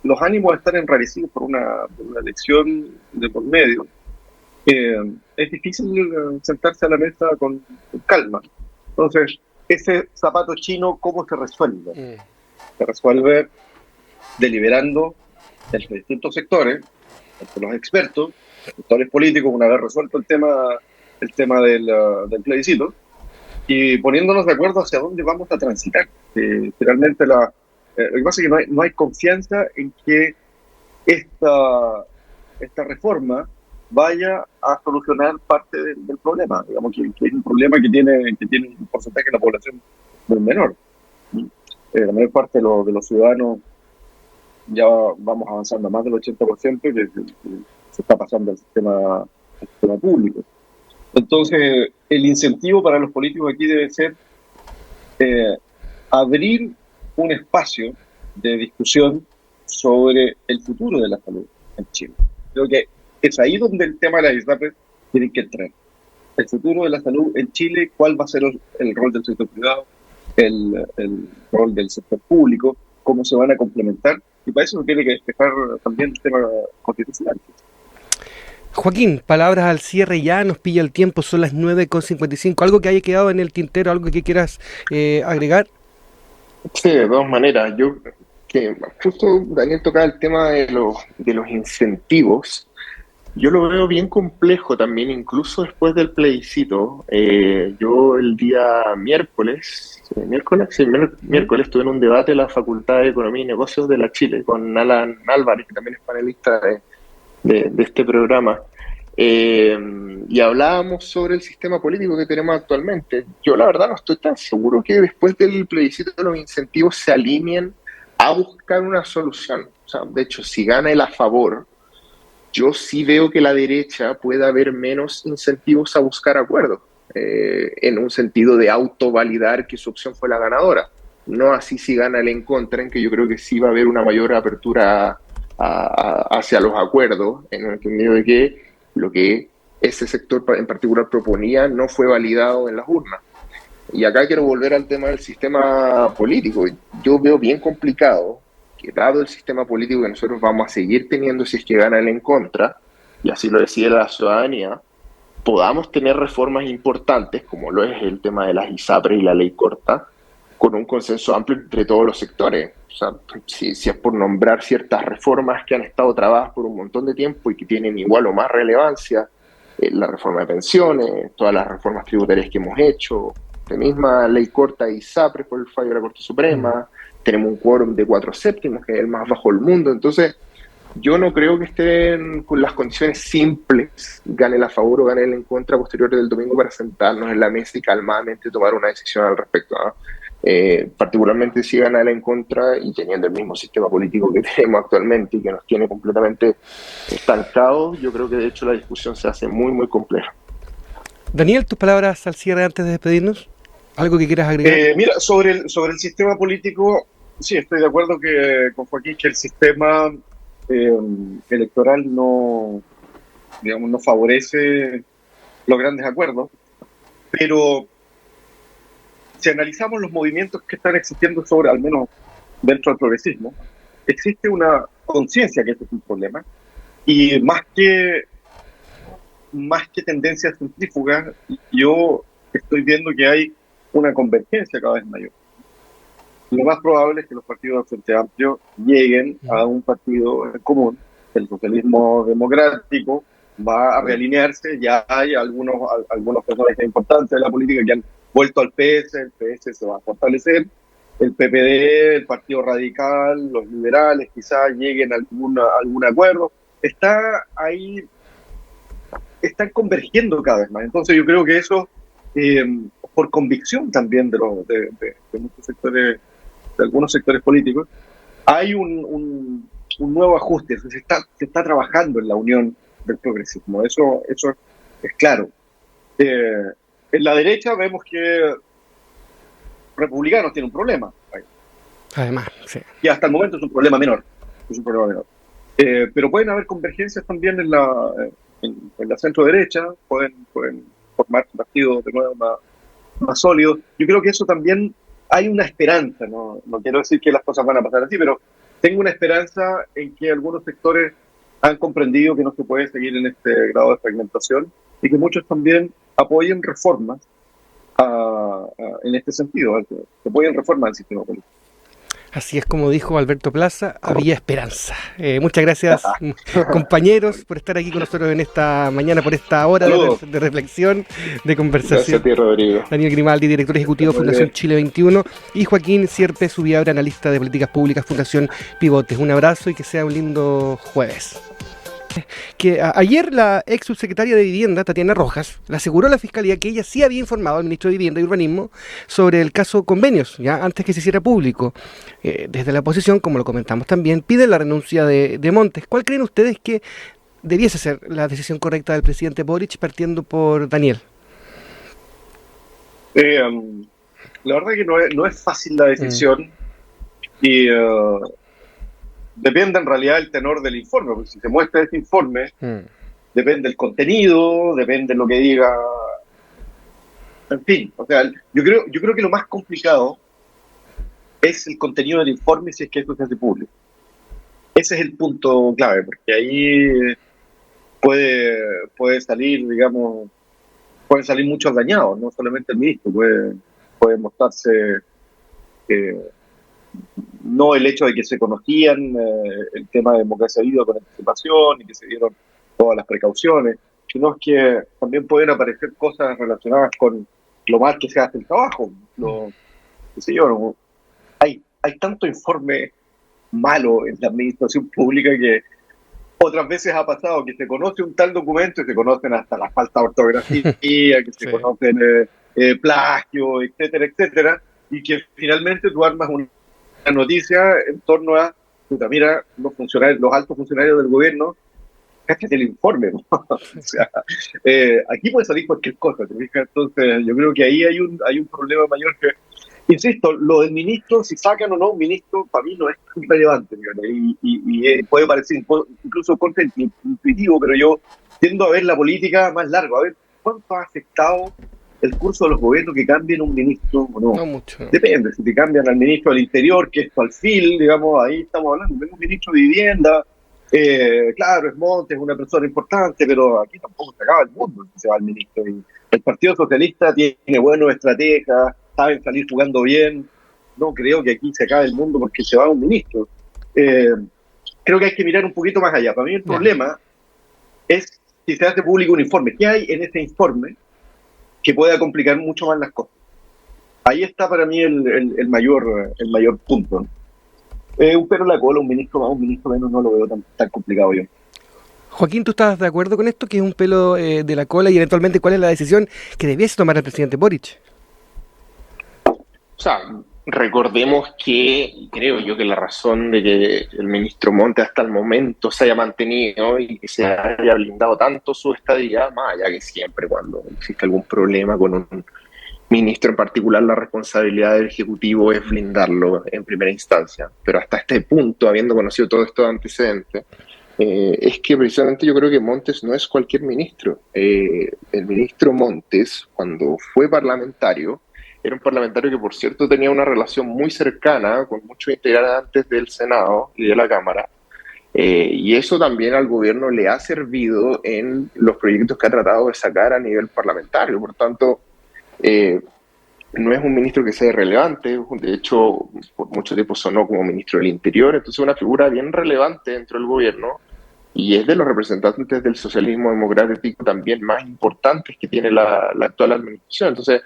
los ánimos están enrarecidos por una elección de por medio, es difícil sentarse a la mesa con calma. Entonces, ese zapato chino, ¿cómo se resuelve? Se resuelve deliberando entre distintos sectores, entre los expertos, sectores políticos, una vez resuelto el tema del plebiscito, y poniéndonos de acuerdo hacia dónde vamos a transitar. Realmente lo que pasa es que no hay confianza en que esta reforma vaya a solucionar parte del problema. Digamos que es un problema que tiene un porcentaje de la población muy menor. La mayor parte de los ciudadanos ya vamos avanzando a más del 80% que se está pasando al sistema público. Entonces, el incentivo para los políticos aquí debe ser abrir un espacio de discusión sobre el futuro de la salud. en Chile. Creo que es ahí donde el tema de las ISAPRES tiene que entrar. El futuro de la salud en Chile, cuál va a ser el rol del sector privado, el rol del sector público, cómo se van a complementar, y para eso se tiene que despejar también el tema constitucional. Joaquín, palabras al cierre ya, nos pilla el tiempo, son las 9:55. ¿Algo que haya quedado en el tintero, algo que quieras agregar? Sí, de todas maneras, que justo Daniel tocaba el tema de los incentivos. Yo lo veo bien complejo también, incluso después del plebiscito. Yo el día miércoles tuve en un debate en la Facultad de Economía y Negocios de la Chile con Alan Álvarez, que también es panelista de este programa, y hablábamos sobre el sistema político que tenemos actualmente. Yo la verdad no estoy tan seguro que después del plebiscito los incentivos se alineen a buscar una solución. O sea, de hecho, si gana el a favor, yo sí veo que la derecha puede haber menos incentivos a buscar acuerdos, en un sentido de autovalidar que su opción fue la ganadora. No así si gana el en contra, en que yo creo que sí va a haber una mayor apertura hacia los acuerdos, en el entendido de que lo que ese sector en particular proponía no fue validado en las urnas. Y acá quiero volver al tema del sistema político. Yo veo bien complicado que, dado el sistema político que nosotros vamos a seguir teniendo si es que gana el en contra, y así lo decide la ciudadanía, podamos tener reformas importantes, como lo es el tema de las ISAPRES y la ley corta, con un consenso amplio entre todos los sectores. O sea, si es por nombrar ciertas reformas que han estado trabadas por un montón de tiempo y que tienen igual o más relevancia, la reforma de pensiones, todas las reformas tributarias que hemos hecho, la misma ley corta y ISAPRES por el fallo de la Corte Suprema, tenemos un quórum de 4/7, que es el más bajo del mundo. Entonces, yo no creo que estén con las condiciones simples, gane el a favor o gane el en contra posterior del domingo, para sentarnos en la mesa y calmadamente tomar una decisión al respecto, ¿no? Particularmente si gana el en contra y teniendo el mismo sistema político que tenemos actualmente y que nos tiene completamente estancados, yo creo que de hecho la discusión se hace muy, muy compleja. Daniel, tus palabras al cierre antes de despedirnos. ¿Algo que quieras agregar? Mira, sobre el sistema político, sí, estoy de acuerdo con Joaquín que el sistema electoral no favorece los grandes acuerdos, pero si analizamos los movimientos que están existiendo al menos dentro del progresismo, existe una conciencia que este es un problema, y más que tendencias centrífugas, yo estoy viendo que hay una convergencia cada vez mayor. Lo más probable es que los partidos del Frente Amplio lleguen a un partido común. El socialismo democrático va a realinearse. Ya hay algunos personajes importantes de la política que han vuelto al PS. El PS se va a fortalecer. El PPD, el Partido Radical, los liberales quizás lleguen a algún acuerdo. Está ahí, están convergiendo cada vez más. Entonces yo creo que eso, por convicción también de muchos sectores, de algunos sectores políticos, hay un nuevo ajuste. Se está trabajando en la unión del progresismo. Eso es claro. En la derecha vemos que Republicanos tienen un problema. Además, sí. Y hasta el momento es un problema menor. Pero pueden haber convergencias también en la centro derecha, pueden formar partidos de nuevo más sólidos. Yo creo que eso también hay una esperanza, no quiero decir que las cosas van a pasar así, pero tengo una esperanza en que algunos sectores han comprendido que no se puede seguir en este grado de fragmentación y que muchos también apoyen reformas en este sentido, que apoyen reformas del sistema político. Así es como dijo Alberto Plaza, había esperanza. Muchas gracias, compañeros, por estar aquí con nosotros en esta mañana, por esta hora de reflexión, de conversación. Gracias a ti, Rodrigo. Daniel Grimaldi, director ejecutivo de Fundación Chile 21, y Joaquín Sierpe Subiabre, analista de políticas públicas, Fundación Pivotes. Un abrazo y que sea un lindo jueves. Que ayer la ex subsecretaria de Vivienda, Tatiana Rojas, le aseguró a la Fiscalía que ella sí había informado al ministro de Vivienda y Urbanismo sobre el caso Convenios, ya antes que se hiciera público. Desde la oposición, como lo comentamos también, pide la renuncia de Montes. ¿Cuál creen ustedes que debiese ser la decisión correcta del presidente Boric, partiendo por Daniel? La verdad que no es fácil la decisión y depende en realidad el tenor del informe, porque si se muestra este informe, depende el contenido, depende lo que diga, en fin, o sea, yo creo que lo más complicado es el contenido del informe si es que esto se hace público. Ese es el punto clave, porque ahí puede salir, digamos, pueden salir muchos dañados, no solamente el ministro, puede mostrarse no el hecho de que se conocían el tema de democracia viva con anticipación y que se dieron todas las precauciones, sino es que también pueden aparecer cosas relacionadas con lo mal que se hace el trabajo. Qué sé yo, ¿no? Hay tanto informe malo en la administración pública que otras veces ha pasado que se conoce un tal documento y se conocen hasta la falta de ortografía, que se conocen plagio, etcétera, etcétera, y que finalmente tú armas una noticia en torno a, puta, mira, los altos funcionarios del gobierno, cállate el informe, ¿no? O sea, aquí puede salir cualquier cosa, ¿te fijas? Entonces yo creo que ahí hay un problema mayor que, insisto, lo del ministro, si sacan o no un ministro, para mí no es relevante, y puede parecer incluso contraintuitivo, pero yo tiendo a ver la política más larga, a ver cuánto ha afectado el curso de los gobiernos que cambien un ministro o no. No mucho. Depende, si te cambian al ministro del Interior, que es tu alfil, digamos, ahí estamos hablando de un ministro de Vivienda, claro, es Montes, es una persona importante, pero aquí tampoco se acaba el mundo si se va el ministro. Y el Partido Socialista tiene buenos estrategas, saben salir jugando bien. No creo que aquí se acabe el mundo porque se va un ministro. Creo que hay que mirar un poquito más allá. Para mí el problema es si se hace público un informe. ¿Qué hay en ese informe que pueda complicar mucho más las cosas? Ahí está para mí el mayor punto, ¿no? Un pelo en la cola, un ministro más, un ministro menos, no lo veo tan complicado yo. Joaquín, ¿tú estás de acuerdo con esto? ¿Que es un pelo de la cola y eventualmente cuál es la decisión que debiese tomar el presidente Boric? O sea, recordemos que, creo yo que la razón de que el ministro Montes hasta el momento se haya mantenido y que se haya blindado tanto su estadía, más allá que siempre cuando existe algún problema con un ministro en particular, la responsabilidad del Ejecutivo es blindarlo en primera instancia. Pero hasta este punto, habiendo conocido todo esto de antecedentes, es que precisamente yo creo que Montes no es cualquier ministro. El ministro Montes, cuando fue parlamentario, era un parlamentario que, por cierto, tenía una relación muy cercana con muchos integrantes del Senado y de la Cámara. Y eso también al gobierno le ha servido en los proyectos que ha tratado de sacar a nivel parlamentario. Por tanto, no es un ministro que sea irrelevante. De hecho, por mucho tiempo sonó como ministro del Interior. Entonces, es una figura bien relevante dentro del gobierno y es de los representantes del socialismo democrático también más importantes que tiene la actual administración. Entonces,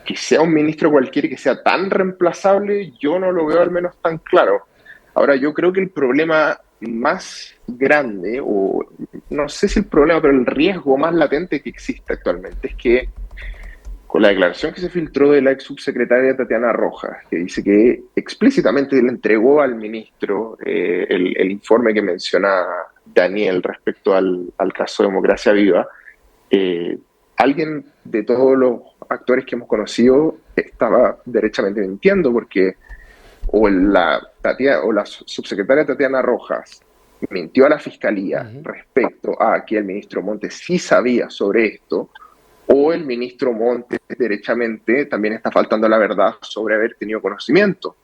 que sea un ministro cualquiera y que sea tan reemplazable, yo no lo veo al menos tan claro. Ahora, yo creo que el problema más grande, o no sé si el problema, pero el riesgo más latente que existe actualmente es que con la declaración que se filtró de la ex subsecretaria Tatiana Rojas, que dice que explícitamente le entregó al ministro el informe que menciona Daniel respecto al caso de Democracia Viva, alguien de todos los actores que hemos conocido estaba derechamente mintiendo, porque o la subsecretaria Tatiana Rojas mintió a la Fiscalía respecto a que el ministro Montes sí sabía sobre esto, o el ministro Montes derechamente también está faltando a la verdad sobre haber tenido conocimiento.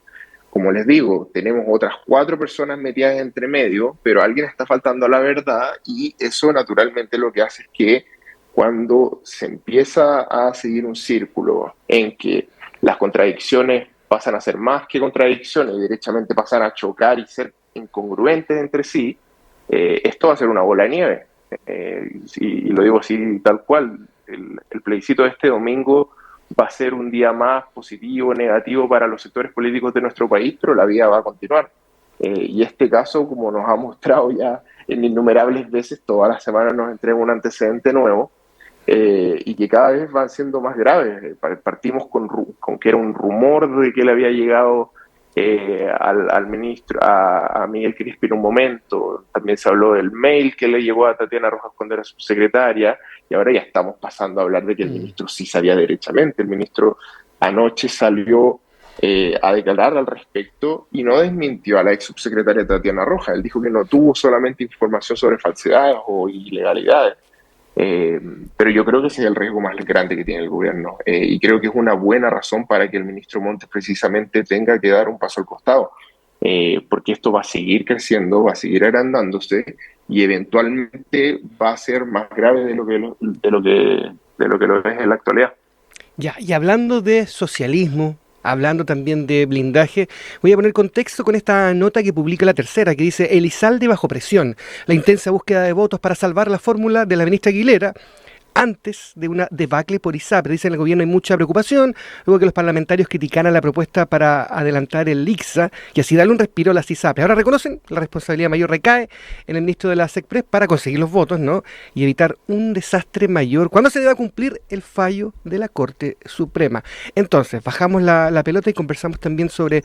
Como les digo, tenemos otras 4 personas metidas entre medio, pero alguien está faltando a la verdad y eso naturalmente lo que hace es que cuando se empieza a seguir un círculo en que las contradicciones pasan a ser más que contradicciones y derechamente pasan a chocar y ser incongruentes entre sí, esto va a ser una bola de nieve. Y lo digo así tal cual. El plebiscito de este domingo va a ser un día más positivo o negativo para los sectores políticos de nuestro país, pero la vida va a continuar. Y este caso, como nos ha mostrado ya en innumerables veces, todas las semanas nos entrega un antecedente nuevo y que cada vez van siendo más graves. Partimos con que era un rumor de que le había llegado al ministro, a Miguel Crispi en un momento. También se habló del mail que le llegó a Tatiana Rojas cuando era subsecretaria, y ahora ya estamos pasando a hablar de que el ministro sí sabía derechamente. El ministro anoche salió a declarar al respecto y no desmintió a la ex subsecretaria Tatiana Rojas. Él dijo que no tuvo solamente información sobre falsedades o ilegalidades, pero yo creo que ese es el riesgo más grande que tiene el gobierno, y creo que es una buena razón para que el ministro Montes precisamente tenga que dar un paso al costado, porque esto va a seguir creciendo, va a seguir agrandándose y eventualmente va a ser más grave de lo que lo es en la actualidad. Ya, y hablando de socialismo, hablando también de blindaje, voy a poner contexto con esta nota que publica La Tercera, que dice: Elizalde bajo presión, la intensa búsqueda de votos para salvar la fórmula de la ministra Aguilera antes de una debacle por ISAPRE. Dice en el gobierno hay mucha preocupación, luego que los parlamentarios criticaran la propuesta para adelantar el ICSA y así darle un respiro a las ISAPRE. Ahora reconocen la responsabilidad mayor recae en el ministro de la SECPRES para conseguir los votos, ¿no? Y evitar un desastre mayor cuando se deba cumplir el fallo de la Corte Suprema. Entonces, bajamos la pelota y conversamos también sobre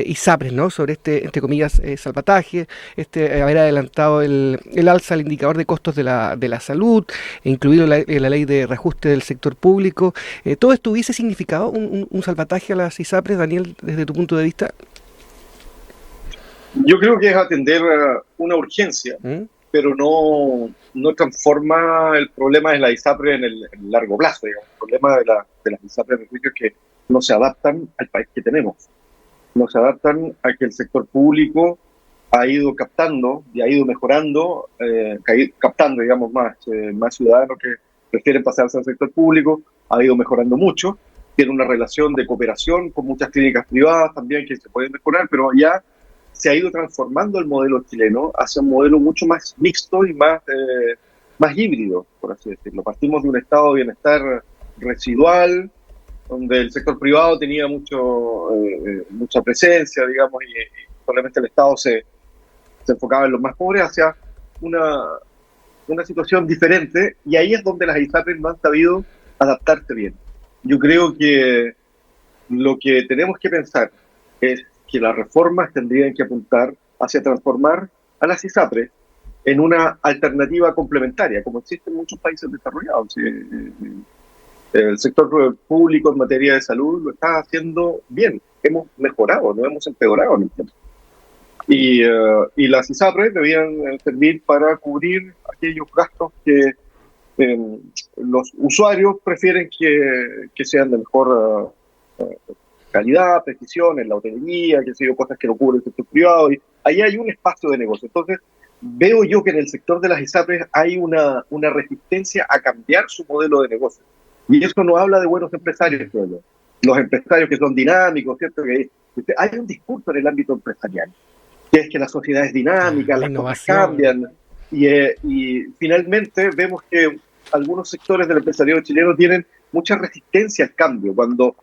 ISAPRES, ¿no? Sobre entre comillas, salvataje, haber adelantado el alza al indicador de costos de la salud, incluido la ley de reajuste del sector público. ¿Todo esto hubiese significado un salvataje a las ISAPRES, Daniel, desde tu punto de vista? Yo creo que es atender una urgencia, pero no transforma el problema de la ISAPRE en el largo plazo. Digamos. El problema de las ISAPRES, es que no se adaptan al país que tenemos. No se adaptan a que el sector público ha ido captando y ha ido mejorando, captando, digamos, más ciudadanos que prefieren pasarse al sector público, ha ido mejorando mucho, tiene una relación de cooperación con muchas clínicas privadas también que se pueden mejorar, pero ya se ha ido transformando el modelo chileno hacia un modelo mucho más mixto y más híbrido, por así decirlo. Partimos de un estado de bienestar residual, donde el sector privado tenía mucha presencia, digamos, y solamente el Estado se enfocaba en los más pobres, hacia una situación diferente, y ahí es donde las ISAPRES no han sabido adaptarse bien. Yo creo que lo que tenemos que pensar es que las reformas tendrían que apuntar hacia transformar a las ISAPRES en una alternativa complementaria, como existe en muchos países desarrollados. El sector público en materia de salud lo está haciendo bien, hemos mejorado, no hemos empeorado en el tiempo. Y las ISAPRES debían servir para cubrir aquellos gastos que los usuarios prefieren que sean de mejor calidad, precisión, en la hotelería, cosas que no cubre el sector privado, y ahí hay un espacio de negocio. Entonces, veo yo que en el sector de las ISAPRES hay una resistencia a cambiar su modelo de negocio. Y eso no habla de buenos empresarios, creo yo. Los empresarios que son dinámicos, ¿cierto? Que hay un discurso en el ámbito empresarial, que es que la sociedad es dinámica, las cosas cambian, y finalmente vemos que algunos sectores del empresariado chileno tienen mucha resistencia al cambio, cuando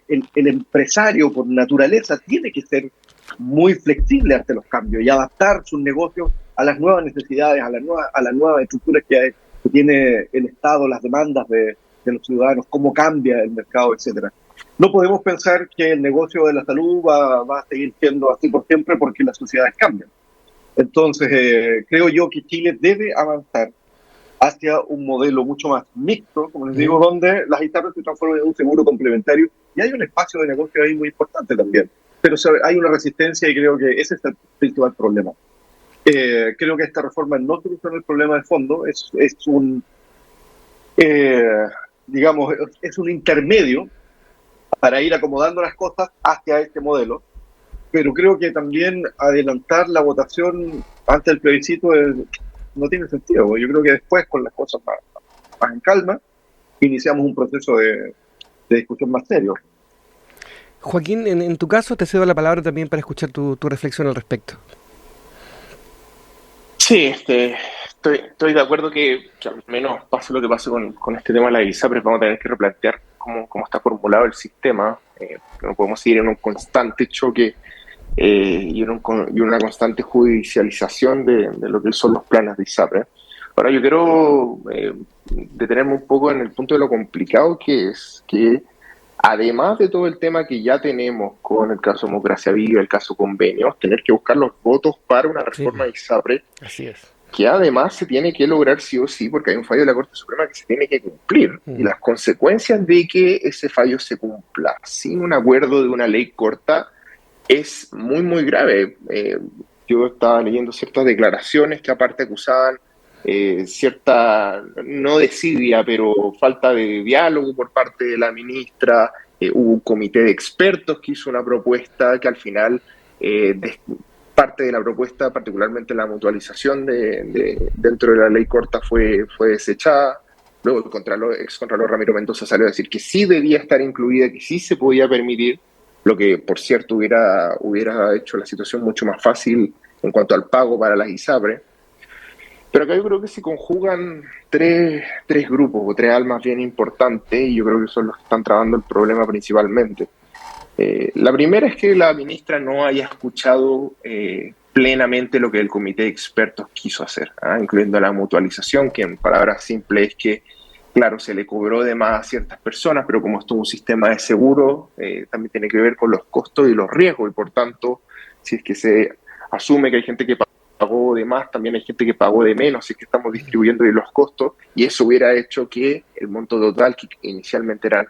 el empresario por naturaleza tiene que ser muy flexible ante los cambios y adaptar sus negocios a las nuevas necesidades, a las nuevas estructuras que tiene el Estado, las demandas de los ciudadanos, cómo cambia el mercado, etcétera. No podemos pensar que el negocio de la salud va a seguir siendo así por siempre, porque las sociedades cambian. Entonces, creo yo que Chile debe avanzar hacia un modelo mucho más mixto, como les digo, donde las ISAPRES se transforman en un seguro complementario, y hay un espacio de negocio ahí muy importante también. Pero hay una resistencia, y creo que ese es el principal problema. Creo que esta reforma no soluciona el problema de fondo, es un intermedio para ir acomodando las cosas hacia este modelo, pero creo que también adelantar la votación antes del plebiscito no tiene sentido. Yo creo que después, con las cosas más en calma, iniciamos un proceso de discusión más serio. Joaquín, en tu caso te cedo la palabra también para escuchar tu reflexión al respecto. Sí, estoy de acuerdo que al menos pase lo que pase con este tema de la ISAPRES, vamos a tener que replantear cómo está formulado el sistema. No podemos seguir en un constante choque y una constante judicialización de lo que son los planes de ISAPRES. Ahora yo quiero detenerme un poco en el punto de lo complicado que es que, además de todo el tema que ya tenemos con el caso Democracia Viva, el caso Convenios, tener que buscar los votos para una reforma de ISAPRES. Así es. que además se tiene que lograr sí o sí, porque hay un fallo de la Corte Suprema que se tiene que cumplir. Y las consecuencias de que ese fallo se cumpla sin un acuerdo de una ley corta es muy, muy grave. Yo estaba leyendo ciertas declaraciones que aparte acusaban cierta, no desidia, pero falta de diálogo por parte de la ministra. Hubo un comité de expertos que hizo una propuesta que al final, parte de la propuesta, particularmente la mutualización dentro de la ley corta, fue desechada. Luego el excontralor Ramiro Mendoza salió a decir que sí debía estar incluida, que sí se podía permitir, lo que, por cierto, hubiera hecho la situación mucho más fácil en cuanto al pago para las ISAPRES. Pero acá yo creo que se conjugan tres grupos o tres almas bien importantes, y yo creo que son los que están trabajando el problema principalmente. La primera es que la ministra no haya escuchado plenamente lo que el comité de expertos quiso hacer, incluyendo la mutualización, que en palabras simples es que, claro, se le cobró de más a ciertas personas, pero como esto es un sistema de seguro, también tiene que ver con los costos y los riesgos, y por tanto, si es que se asume que hay gente que pagó de más, también hay gente que pagó de menos, si es que estamos distribuyendo los costos, y eso hubiera hecho que el monto total, que inicialmente eran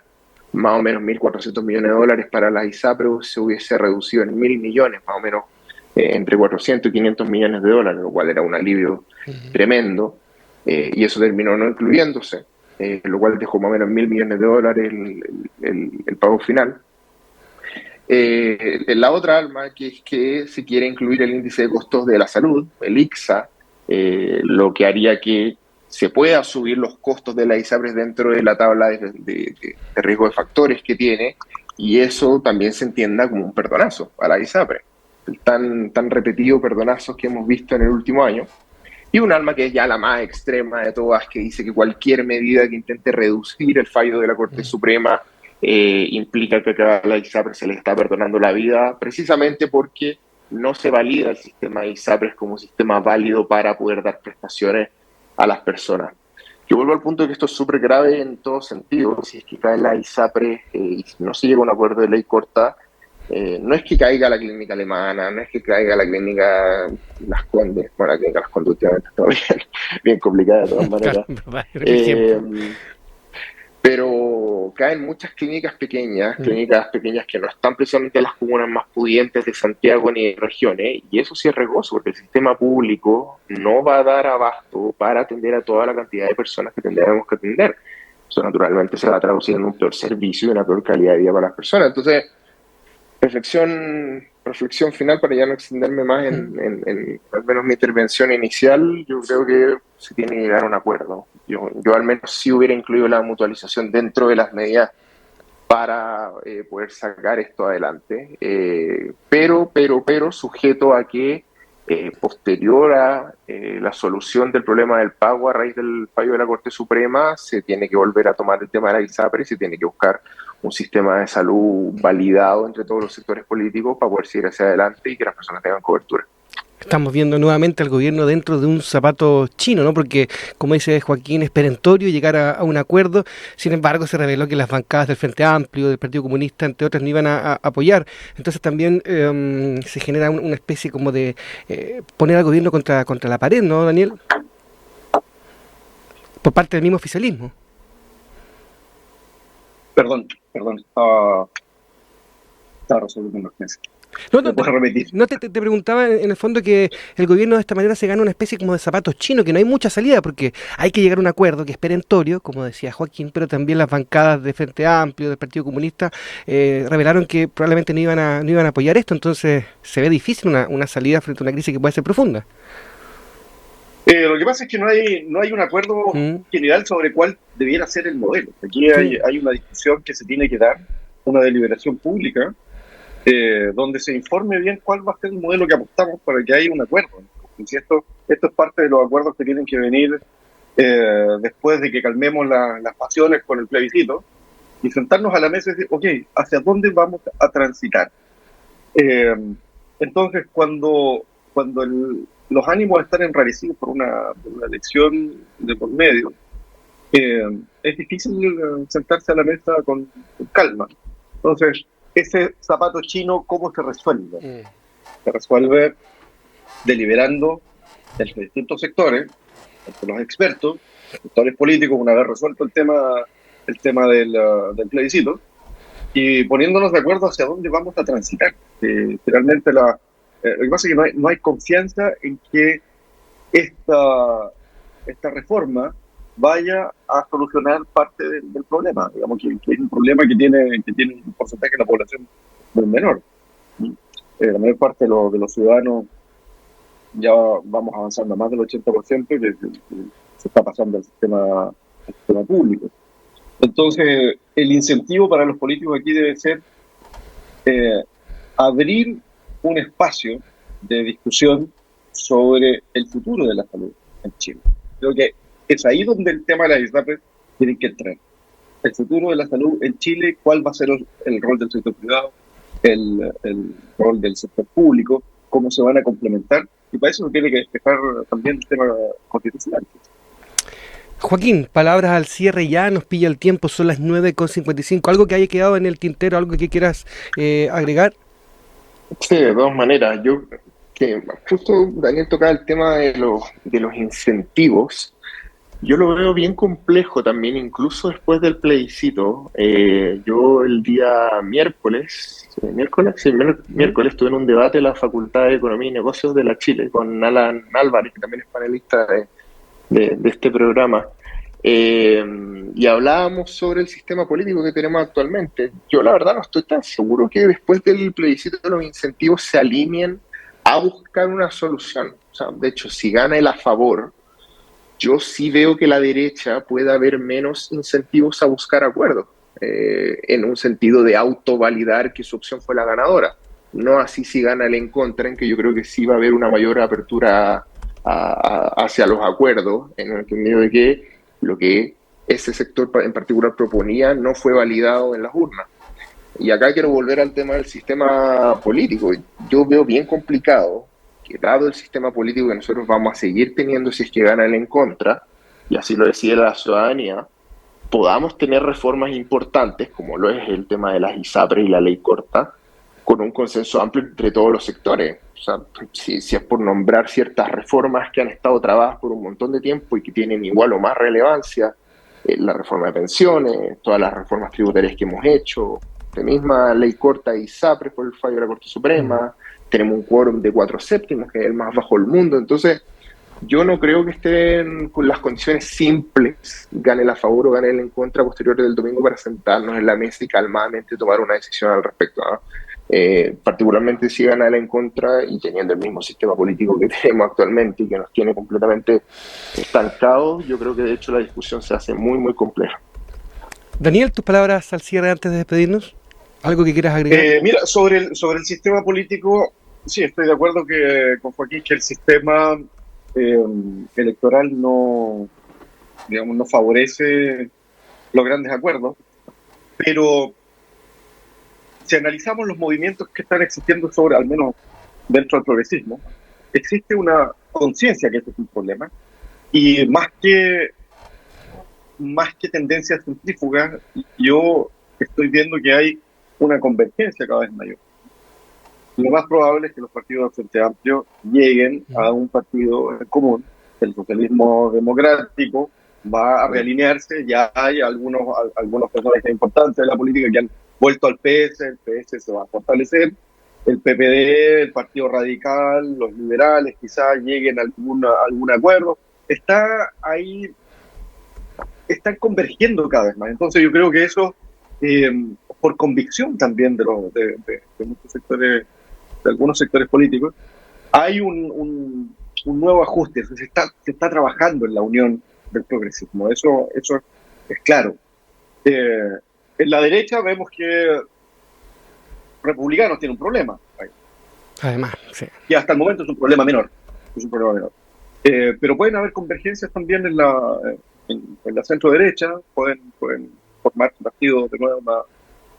más o menos 1.400 millones de dólares para las ISAPRES, se hubiese reducido en 1.000 millones, más o menos entre 400 y 500 millones de dólares, lo cual era un alivio tremendo, y eso terminó no incluyéndose, lo cual dejó más o menos 1.000 millones de dólares el pago final. La otra alma, que es que se quiere incluir el índice de costos de la salud, el ICSA, lo que haría que se pueda subir los costos de la ISAPRES dentro de la tabla de riesgo de factores que tiene, y eso también se entienda como un perdonazo a la ISAPRES, el tan repetido perdonazos que hemos visto en el último año. Y un alma que es ya la más extrema de todas, que dice que cualquier medida que intente reducir el fallo de la Corte Suprema implica que a la ISAPRES se le está perdonando la vida, precisamente porque no se valida el sistema de ISAPRES como sistema válido para poder dar prestaciones a las personas. Yo vuelvo al punto de que esto es súper grave en todo sentido. Si es que cae la ISAPRES y no se llega a un acuerdo de ley corta, no es que caiga la clínica alemana, no es que caiga la clínica Las Condes, bueno, la clínica Las Condes últimamente está bien complicada de todas maneras. Pero caen muchas clínicas pequeñas que no están precisamente en las comunas más pudientes de Santiago ni de regiones, y eso sí es riesgoso, porque el sistema público no va a dar abasto para atender a toda la cantidad de personas que tendríamos que atender. Eso naturalmente se va a traducir en un peor servicio y una peor calidad de vida para las personas. Entonces, reflexión final para ya no extenderme más en al menos mi intervención inicial. Yo creo que se tiene que llegar a un acuerdo. Yo al menos sí hubiera incluido la mutualización dentro de las medidas para poder sacar esto adelante, pero sujeto a que posterior a la solución del problema del pago a raíz del fallo de la Corte Suprema, se tiene que volver a tomar el tema de la ISAPRES y se tiene que buscar un sistema de salud validado entre todos los sectores políticos para poder seguir hacia adelante y que las personas tengan cobertura. Estamos viendo nuevamente al gobierno dentro de un zapato chino, ¿no? Porque, como dice Joaquín, es perentorio llegar a un acuerdo. Sin embargo, se reveló que las bancadas del Frente Amplio, del Partido Comunista, entre otras, no iban a apoyar. Entonces también se genera una especie como de poner al gobierno contra la pared, ¿no, Daniel? Por parte del mismo oficialismo. Perdón. Estaba resolviendo una urgencia. No, te preguntaba en el fondo que el gobierno de esta manera se gana una especie como de zapatos chinos, que no hay mucha salida porque hay que llegar a un acuerdo que es perentorio, como decía Joaquín, pero también las bancadas de Frente Amplio, del Partido Comunista, revelaron que probablemente no iban a apoyar esto. Entonces se ve difícil una salida frente a una crisis que puede ser profunda. Lo que pasa es que no hay un acuerdo general sobre cuál debiera ser el modelo. Aquí hay una discusión que se tiene que dar, una deliberación pública, donde se informe bien cuál va a ser el modelo que apostamos para que haya un acuerdo. Y si esto es parte de los acuerdos que tienen que venir después de que calmemos las pasiones con el plebiscito y sentarnos a la mesa y decir, ok, ¿hacia dónde vamos a transitar? Entonces, cuando los ánimos están enrarecidos por una elección de por medio, es difícil sentarse a la mesa con calma. Entonces, ese zapato chino, ¿cómo se resuelve? Se resuelve deliberando entre distintos sectores, entre los expertos, sectores políticos, una vez resuelto el tema del plebiscito, y poniéndonos de acuerdo hacia dónde vamos a transitar. Realmente lo que pasa es que no hay confianza en que esta reforma vaya a solucionar parte del problema. Digamos que es un problema que tiene un porcentaje de la población muy menor. La mayor parte de los ciudadanos ya vamos avanzando a más del 80% que se está pasando al sistema público. Entonces, el incentivo para los políticos aquí debe ser abrir un espacio de discusión sobre el futuro de la salud en Chile. Creo que es ahí donde el tema de las ISAPRES tiene que entrar. El futuro de la salud en Chile, cuál va a ser el rol del sector privado, el rol del sector público, cómo se van a complementar, y para eso tiene que despejar también el tema constitucional. Joaquín, palabras al cierre ya, nos pilla el tiempo, son las 9:55. ¿Algo que haya quedado en el tintero, algo que quieras agregar? Sí, de todas maneras, que justo Daniel tocaba el tema de los incentivos. Yo lo veo bien complejo también, incluso después del plebiscito. Yo el día miércoles tuve en un debate en la Facultad de Economía y Negocios de la Chile con Alan Álvarez, que también es panelista de este programa. Y hablábamos sobre el sistema político que tenemos actualmente. Yo la verdad no estoy tan seguro que después del plebiscito los incentivos se alineen a buscar una solución. O sea, de hecho, si gana el a favor, yo sí veo que la derecha puede haber menos incentivos a buscar acuerdos, en un sentido de autovalidar que su opción fue la ganadora. No así si gana el en contra, en que yo creo que sí va a haber una mayor apertura hacia los acuerdos, en el sentido de que lo que ese sector en particular proponía no fue validado en las urnas. Y acá quiero volver al tema del sistema político. Yo veo bien complicado que, dado el sistema político que nosotros vamos a seguir teniendo si es que gana el en contra, y así lo decide la ciudadanía, podamos tener reformas importantes, como lo es el tema de las ISAPRES y la ley corta, con un consenso amplio entre todos los sectores. O sea, si es por nombrar ciertas reformas que han estado trabadas por un montón de tiempo y que tienen igual o más relevancia, la reforma de pensiones, todas las reformas tributarias que hemos hecho, la misma ley corta y ISAPRES por el fallo de la Corte Suprema, tenemos un quórum de 4/7, que es el más bajo del mundo. Entonces, yo no creo que estén con las condiciones simples, gane el a favor o gane el en contra posterior del domingo, para sentarnos en la mesa y calmadamente tomar una decisión al respecto, ¿no? Particularmente si gana el en contra y teniendo el mismo sistema político que tenemos actualmente y que nos tiene completamente estancados, yo creo que de hecho la discusión se hace muy, muy compleja. Daniel, tus palabras al cierre antes de despedirnos. ¿Algo que quieras agregar? Mira, sobre el sistema político, sí, estoy de acuerdo con Joaquín que el sistema electoral no favorece los grandes acuerdos, pero si analizamos los movimientos que están existiendo al menos dentro del progresismo, existe una conciencia que este es un problema, y más que tendencias centrífugas, yo estoy viendo que hay una convergencia cada vez mayor. Lo más probable es que los partidos del Frente Amplio lleguen a un partido común. El socialismo democrático va a realinearse. Ya hay algunos personajes importantes de la política que han vuelto al PS. El PS se va a fortalecer. El PPD, el Partido Radical, los liberales quizás lleguen a algún acuerdo. Está ahí, están convergiendo cada vez más. Entonces yo creo que eso, por convicción también de muchos sectores, de algunos sectores políticos, hay un nuevo ajuste. Se está trabajando en la unión del progresismo. Eso es claro. En la derecha vemos que Republicanos tienen un problema. Además, sí. Y hasta el momento es un problema menor. Pero pueden haber convergencias también en la centro derecha, pueden formar partidos de nuevo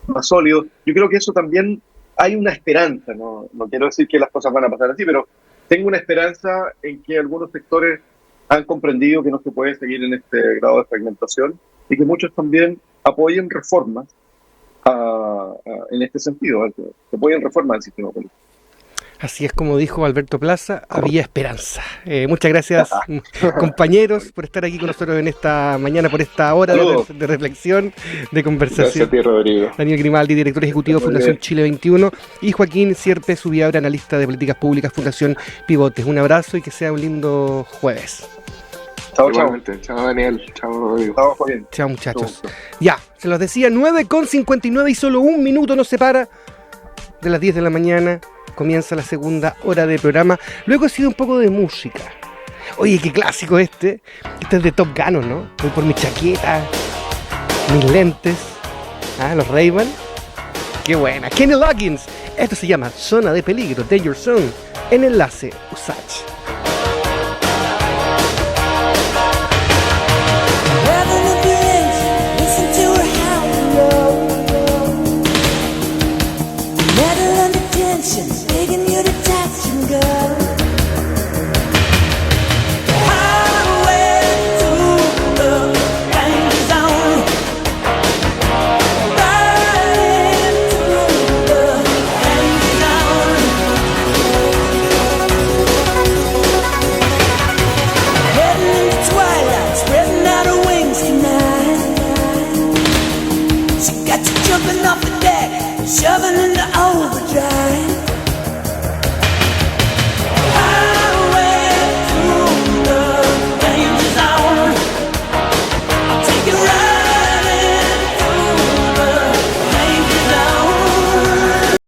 más sólidos. Yo creo que eso también hay una esperanza, no quiero decir que las cosas van a pasar así, pero tengo una esperanza en que algunos sectores han comprendido que no se puede seguir en este grado de fragmentación y que muchos también apoyen reformas en este sentido, que apoyen reformas del sistema político. Así es como dijo Alberto Plaza, había esperanza. Muchas gracias, compañeros, por estar aquí con nosotros en esta mañana, por esta hora de reflexión, de conversación. Gracias a ti, Rodrigo. Daniel Grimaldi, director ejecutivo de Fundación Chile 21, y Joaquín Sierpe Subiabre, analista de políticas públicas, Fundación Pivotes. Un abrazo y que sea un lindo jueves. Chao, chao. Chao, Daniel. Chao, Rodrigo. Chao, Joaquín. Chao, muchachos. Ya, se los decía, 9:59 y solo un minuto nos separa de las 10 de la mañana. Comienza la segunda hora de programa. Luego ha sido un poco de música. Oye, qué clásico este. Este es de Top Gun, ¿no? Voy por mi chaqueta, mis lentes. Los Ray-Ban. Qué buena. Kenny Loggins. Esto se llama Zona de Peligro, Danger Zone, en Enlace USACH. Begging you to touch and go. Highway to the danger zone. Riding through the danger zone. Heading in the twilight, spreading out her wings tonight. She got you jumping off the deck, shoving into overdrive.